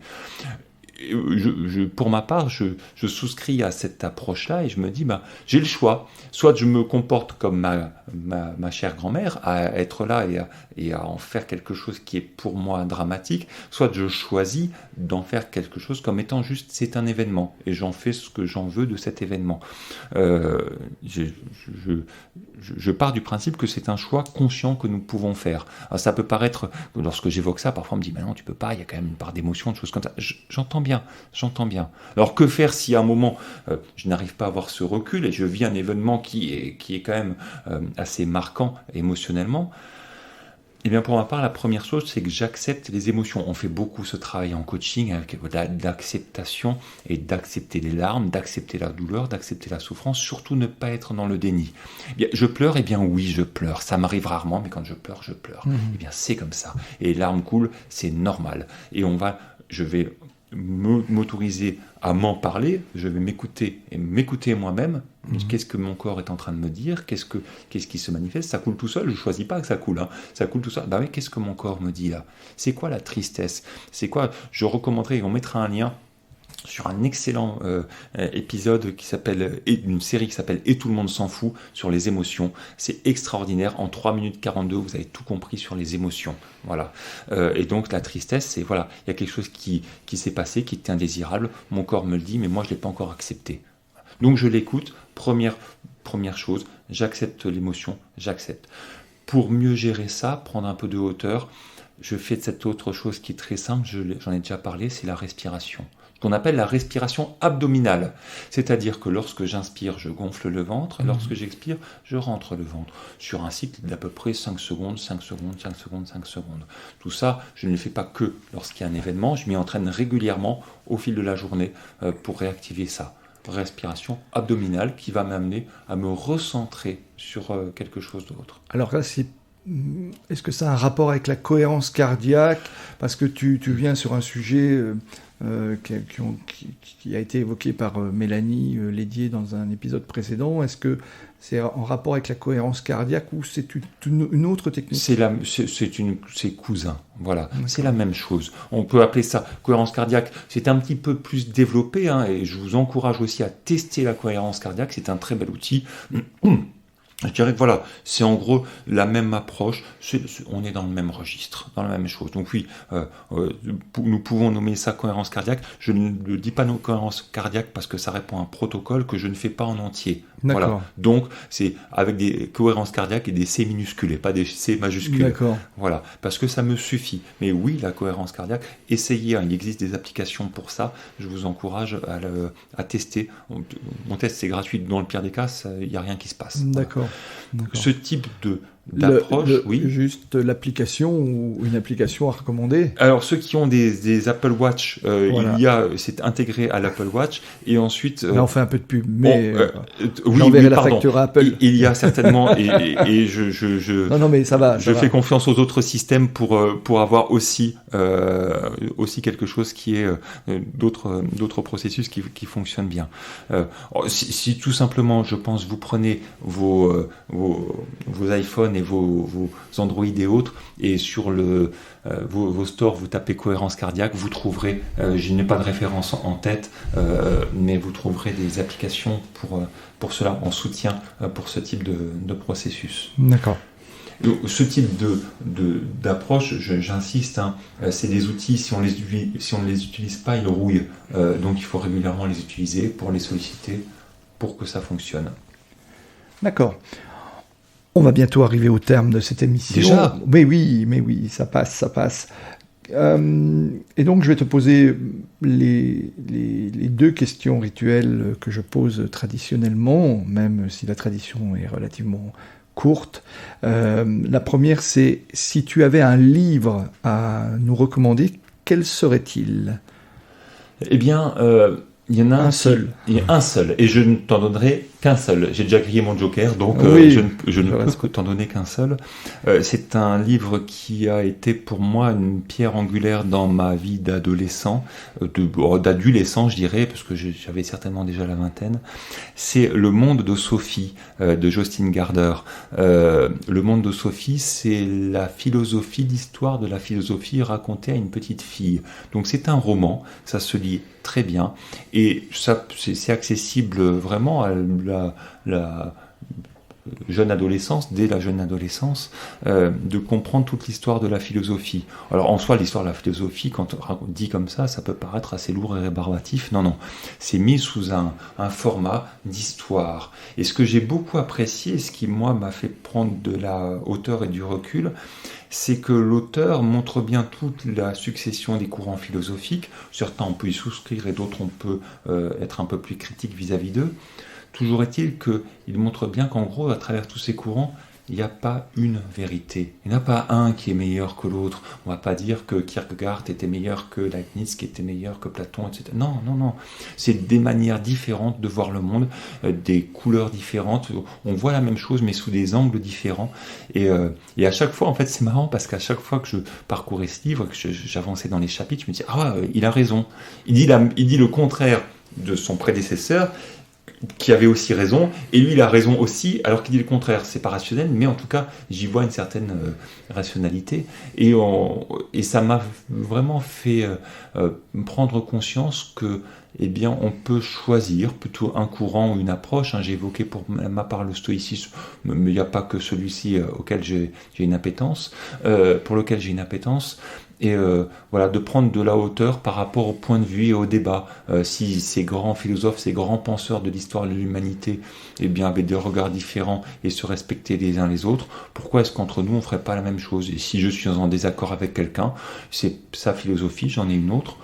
Pour ma part, je souscris à cette approche-là et je me dis, bah, j'ai le choix. Soit je me comporte comme ma chère grand-mère, à être là et à en faire quelque chose qui est pour moi dramatique, soit je choisis d'en faire quelque chose comme étant juste, c'est un événement et j'en fais ce que j'en veux de cet événement. Je pars du principe que c'est un choix conscient que nous pouvons faire. Alors, ça peut paraître, lorsque j'évoque ça, parfois on me dit, mais non, tu peux pas, il y a quand même une part d'émotion, de choses comme ça. J'entends bien. Alors que faire si à un moment je n'arrive pas à avoir ce recul et je vis un événement qui est quand même assez marquant émotionnellement? Eh bien, pour ma part, la première chose, c'est que j'accepte les émotions. On fait beaucoup ce travail en coaching avec l'acceptation et d'accepter les larmes, d'accepter la douleur, d'accepter la souffrance, surtout ne pas être dans le déni. Eh bien, je pleure, eh bien oui, je pleure. Ça m'arrive rarement, mais quand je pleure, je pleure. Eh bien, c'est comme ça. Et les larmes coulent, c'est normal. Et je vais m'autoriser à m'en parler, je vais m'écouter moi-même. Qu'est-ce que mon corps est en train de me dire, qu'est-ce qui se manifeste? Ça coule tout seul, je ne choisis pas que ça coule, hein. Ça coule tout seul. Bah oui, qu'est-ce que mon corps me dit là? C'est quoi la tristesse? C'est quoi? Je recommanderais, on mettra un lien sur un excellent épisode une série qui s'appelle « Et tout le monde s'en fout » sur les émotions. C'est extraordinaire. En 3 minutes 42, vous avez tout compris sur les émotions. Voilà. Et donc, la tristesse, c'est, voilà, il y a quelque chose qui s'est passé, qui était indésirable. Mon corps me le dit, mais moi, je ne l'ai pas encore accepté. Donc, je l'écoute. Première chose, j'accepte l'émotion, j'accepte. Pour mieux gérer ça, prendre un peu de hauteur, je fais cette autre chose qui est très simple, j'en ai déjà parlé, c'est la respiration. qu'on appelle la respiration abdominale. C'est-à-dire que lorsque j'inspire, je gonfle le ventre, lorsque j'expire, je rentre le ventre. Sur un cycle d'à peu près 5 secondes, 5 secondes, 5 secondes, 5 secondes. Tout ça, je ne le fais pas que lorsqu'il y a un événement, je m'y entraîne régulièrement au fil de la journée pour réactiver ça. Respiration abdominale qui va m'amener à me recentrer sur quelque chose d'autre. Alors là, est-ce que ça a un rapport avec la cohérence cardiaque? Parce que tu viens sur un sujet qui a été évoqué par Mélanie Lédier dans un épisode précédent. Est-ce que c'est en rapport avec la cohérence cardiaque ou c'est une autre technique? C'est cousin, voilà. C'est la même chose. On peut appeler ça cohérence cardiaque. C'est un petit peu plus développé, hein, et je vous encourage aussi à tester la cohérence cardiaque. C'est un très bel outil. Je dirais que voilà, c'est en gros la même approche, on est dans le même registre, dans la même chose. Donc oui, nous pouvons nommer ça cohérence cardiaque. Je ne le dis pas cohérence cardiaque parce que ça répond à un protocole que je ne fais pas en entier. D'accord. Voilà. Donc c'est avec des cohérences cardiaques et des C minuscules et pas des C majuscules. D'accord. Voilà, parce que ça me suffit. Mais oui, la cohérence cardiaque, essayez, hein, il existe des applications pour ça. Je vous encourage à tester. Mon test, c'est gratuit. Dans le pire des cas, il n'y a rien qui se passe. D'accord. Voilà. D'accord. Ce type d'approche, oui. Juste l'application ou une application à recommander? Alors ceux qui ont des Apple Watch, Voilà. c'est intégré à l'Apple Watch et ensuite. Là on fait un peu de pub, mais j'enverrai la facture à Apple. Il y a certainement et je non mais ça va. Je fais confiance aux autres systèmes pour avoir aussi quelque chose qui est d'autres processus qui fonctionnent bien. Si tout simplement, je pense, vous prenez vos iPhones et vos Android et autres, et sur vos stores, vous tapez cohérence cardiaque, vous trouverez, je n'ai pas de référence en tête, mais vous trouverez des applications pour cela, en soutien pour ce type de processus. D'accord. Ce type d'approche, j'insiste, hein, c'est des outils, si on ne les utilise pas, ils rouillent. Donc il faut régulièrement les utiliser pour les solliciter, pour que ça fonctionne. D'accord. On va bientôt arriver au terme de cette émission. Déjà ? Mais oui, ça passe. Et donc, je vais te poser les deux questions rituelles que je pose traditionnellement, même si la tradition est relativement courte. La première, c'est si tu avais un livre à nous recommander, quel serait-il ? Eh bien, il y en a un seul. Il y a un seul, et je ne t'en donnerai qu'un seul. J'ai déjà grillé mon joker, donc je ne peux que t'en donner qu'un seul. C'est un livre qui a été pour moi une pierre angulaire dans ma vie d'adolescent, d'adolescent je dirais, parce que j'avais certainement déjà la vingtaine. C'est Le Monde de Sophie de Jostein Gaarder. Le Monde de Sophie, c'est la philosophie, l'histoire de la philosophie racontée à une petite fille. Donc c'est un roman, ça se lit très bien, et ça c'est accessible vraiment à la jeune adolescence, dès la jeune adolescence, de comprendre toute l'histoire de la philosophie. Alors en soi, l'histoire de la philosophie, quand on dit comme ça peut paraître assez lourd et rébarbatif. Non, c'est mis sous un format d'histoire. Et ce que j'ai beaucoup apprécié, ce qui moi m'a fait prendre de la hauteur et du recul, c'est que l'auteur montre bien toute la succession des courants philosophiques. Certains on peut y souscrire et d'autres on peut être un peu plus critique vis-à-vis d'eux. Toujours est-il qu'il montre bien qu'en gros, à travers tous ces courants, il n'y a pas une vérité. Il n'y en a pas un qui est meilleur que l'autre. On ne va pas dire que Kierkegaard était meilleur que Leibniz, qui était meilleur que Platon, etc. Non. C'est des manières différentes de voir le monde, des couleurs différentes. On voit la même chose, mais sous des angles différents. Et à chaque fois, en fait, c'est marrant, parce qu'à chaque fois que je parcourais ce livre, que j'avançais dans les chapitres, je me dis, il a raison. Il dit le contraire de son prédécesseur, qui avait aussi raison, et lui il a raison aussi, alors qu'il dit le contraire. C'est pas rationnel, mais en tout cas j'y vois une certaine rationalité, et ça m'a vraiment fait prendre conscience que on peut choisir plutôt un courant ou une approche. J'ai évoqué pour ma part le stoïcisme, mais il n'y a pas que celui-ci auquel j'ai une appétence, pour lequel j'ai une appétence. Et de prendre de la hauteur par rapport au point de vue et au débat. Si ces grands philosophes, ces grands penseurs de l'histoire de l'humanité avaient des regards différents et se respectaient les uns les autres, pourquoi est-ce qu'entre nous on ne ferait pas la même chose? Et si je suis en désaccord avec quelqu'un, c'est sa philosophie, j'en ai une autre,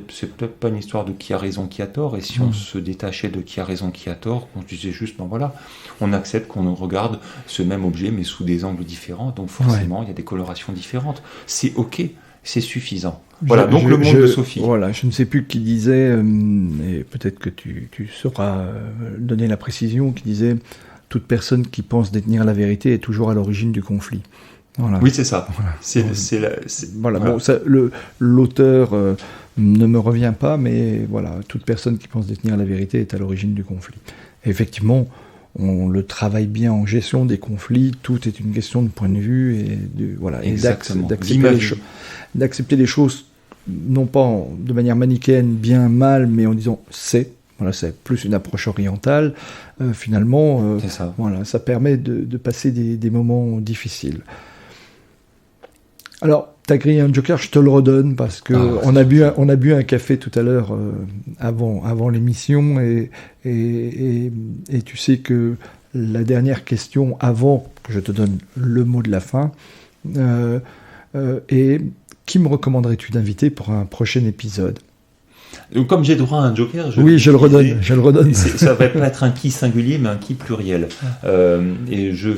c'est peut-être pas une histoire de qui a raison, qui a tort, et si on se détachait de qui a raison, qui a tort, on disait juste, voilà, on accepte qu'on regarde ce même objet, mais sous des angles différents, donc forcément, il y a des colorations différentes. C'est ok, c'est suffisant. Voilà, donc le monde de Sophie. Voilà, je ne sais plus qui disait, et peut-être que tu sauras donner la précision, qui disait « Toute personne qui pense détenir la vérité est toujours à l'origine du conflit ». Voilà. Oui, c'est ça. Voilà. Bon, l'auteur ne me revient pas, mais voilà, toute personne qui pense détenir la vérité est à l'origine du conflit. Et effectivement, on le travaille bien en gestion des conflits, tout est une question de point de vue et d'accepter les choses, non pas de manière manichéenne, bien, mal, mais en disant c'est plus une approche orientale. Finalement, ça permet de passer des moments difficiles. Alors, t'as grillé un joker, je te le redonne parce que on a bu un café tout à l'heure avant l'émission et tu sais que la dernière question avant que je te donne le mot de la fin est qui me recommanderais-tu d'inviter pour un prochain épisode ? Donc, comme j'ai droit à un joker, je le redonne. Ça va pas être un qui singulier, mais un qui pluriel. Et je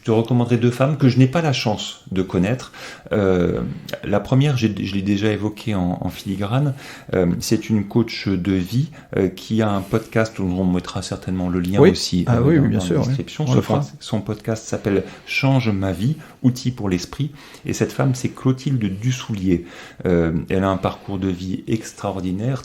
te recommanderai 2 femmes que je n'ai pas la chance de connaître. La première, je l'ai déjà évoquée en filigrane. C'est une coach de vie qui a un podcast dont on mettra certainement le lien aussi dans la description. Son podcast s'appelle Change ma vie, outils pour l'esprit. Et cette femme, c'est Clotilde Dussoulier. Elle a un parcours de vie extraordinaire,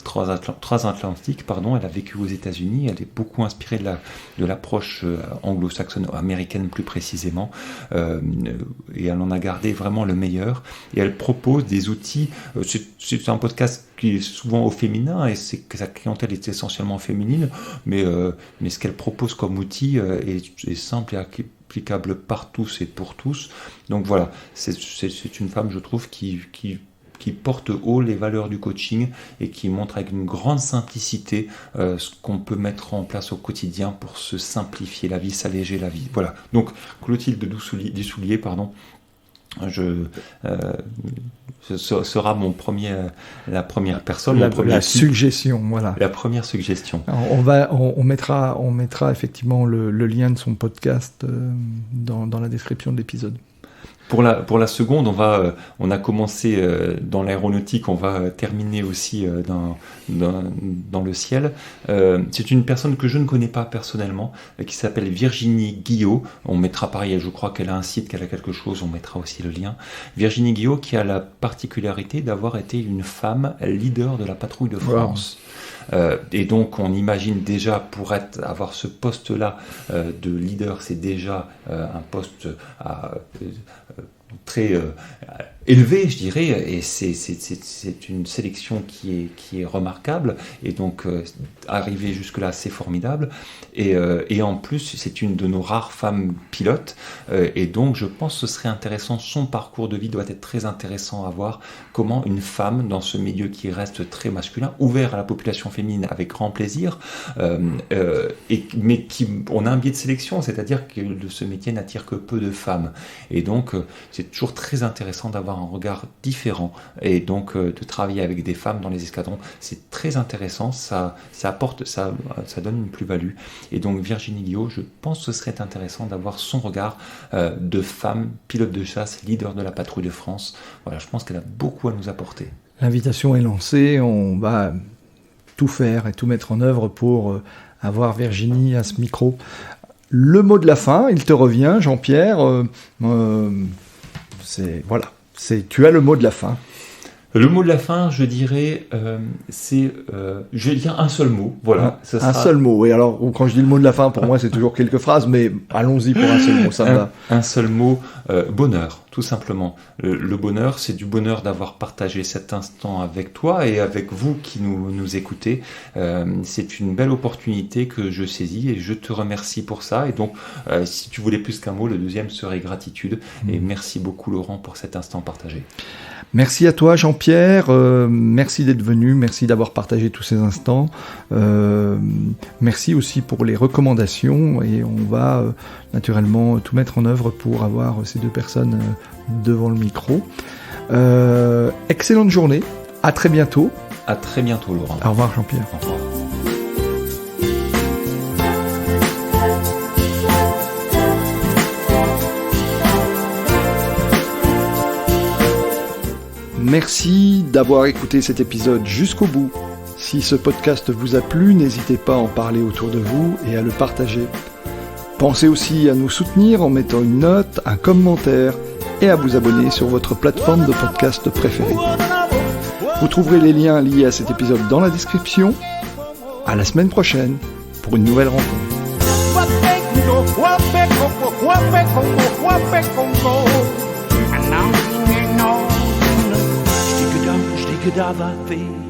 transatlantique, elle a vécu aux États-Unis, elle est beaucoup inspirée de l'approche anglo-saxonne, américaine plus précisément, et elle en a gardé vraiment le meilleur, et elle propose des outils, c'est un podcast qui est souvent au féminin, et sa clientèle est essentiellement féminine, mais ce qu'elle propose comme outil est simple et applicable par tous et pour tous, donc voilà, c'est une femme, je trouve, qui porte haut les valeurs du coaching et qui montre avec une grande simplicité ce qu'on peut mettre en place au quotidien pour se simplifier la vie, s'alléger la vie. Voilà. Donc Clotilde Dussoulier, ce sera la première personne, la suggestion, voilà. La première suggestion. Alors, on mettra effectivement le lien de son podcast dans la description de l'épisode. Pour la seconde, on a commencé dans l'aéronautique, on va terminer aussi dans le ciel. C'est une personne que je ne connais pas personnellement, qui s'appelle Virginie Guillot. On mettra pareil, je crois qu'elle a un site, qu'elle a quelque chose, on mettra aussi le lien. Virginie Guillot qui a la particularité d'avoir été une femme leader de la patrouille de France. Wow. Et donc on imagine déjà avoir ce poste-là de leader, c'est déjà un poste très élevé, je dirais, et c'est une sélection qui est remarquable, et donc arriver jusque-là, c'est formidable, et en plus, c'est une de nos rares femmes pilotes, et donc je pense que ce serait intéressant, son parcours de vie doit être très intéressant à voir, comment une femme, dans ce milieu qui reste très masculin, ouvert à la population féminine avec grand plaisir, mais on a un biais de sélection, c'est-à-dire que ce métier n'attire que peu de femmes, et donc c'est toujours très intéressant d'avoir un regard différent et donc de travailler avec des femmes dans les escadrons, c'est très intéressant, ça apporte, ça donne une plus-value, et donc Virginie Guillot, je pense que ce serait intéressant d'avoir son regard de femme, pilote de chasse, leader de la patrouille de France. Voilà, je pense qu'elle a beaucoup à nous apporter. L'invitation est lancée, on va tout faire et tout mettre en œuvre pour avoir Virginie à ce micro. Le mot de la fin, il te revient, Jean-Pierre. Tu as le mot de la fin. Le mot de la fin, je dirais, je vais dire un seul mot. Voilà. Un seul mot. Et alors, quand je dis le mot de la fin, pour moi, c'est toujours quelques phrases, mais allons-y pour un seul mot. Ça me va. Un seul mot, bonheur, tout simplement. Le bonheur, c'est du bonheur d'avoir partagé cet instant avec toi et avec vous qui nous écoutez. C'est une belle opportunité que je saisis et je te remercie pour ça. Et donc, si tu voulais plus qu'un mot, le deuxième serait gratitude. Et merci beaucoup, Laurent, pour cet instant partagé. Merci à toi, Jean-Pierre. Merci d'être venu. Merci d'avoir partagé tous ces instants. Merci aussi pour les recommandations. Et on va naturellement tout mettre en œuvre pour avoir ces deux personnes devant le micro. Excellente journée À très bientôt. À très bientôt, Laurent. Au revoir, Jean-Pierre. Au revoir. Merci d'avoir écouté cet épisode jusqu'au bout. Si ce podcast vous a plu, n'hésitez pas à en parler autour de vous et à le partager. Pensez aussi à nous soutenir en mettant une note, un commentaire et à vous abonner sur votre plateforme de podcast préférée. Vous trouverez les liens liés à cet épisode dans la description. À la semaine prochaine pour une nouvelle rencontre. Stick it up, I think.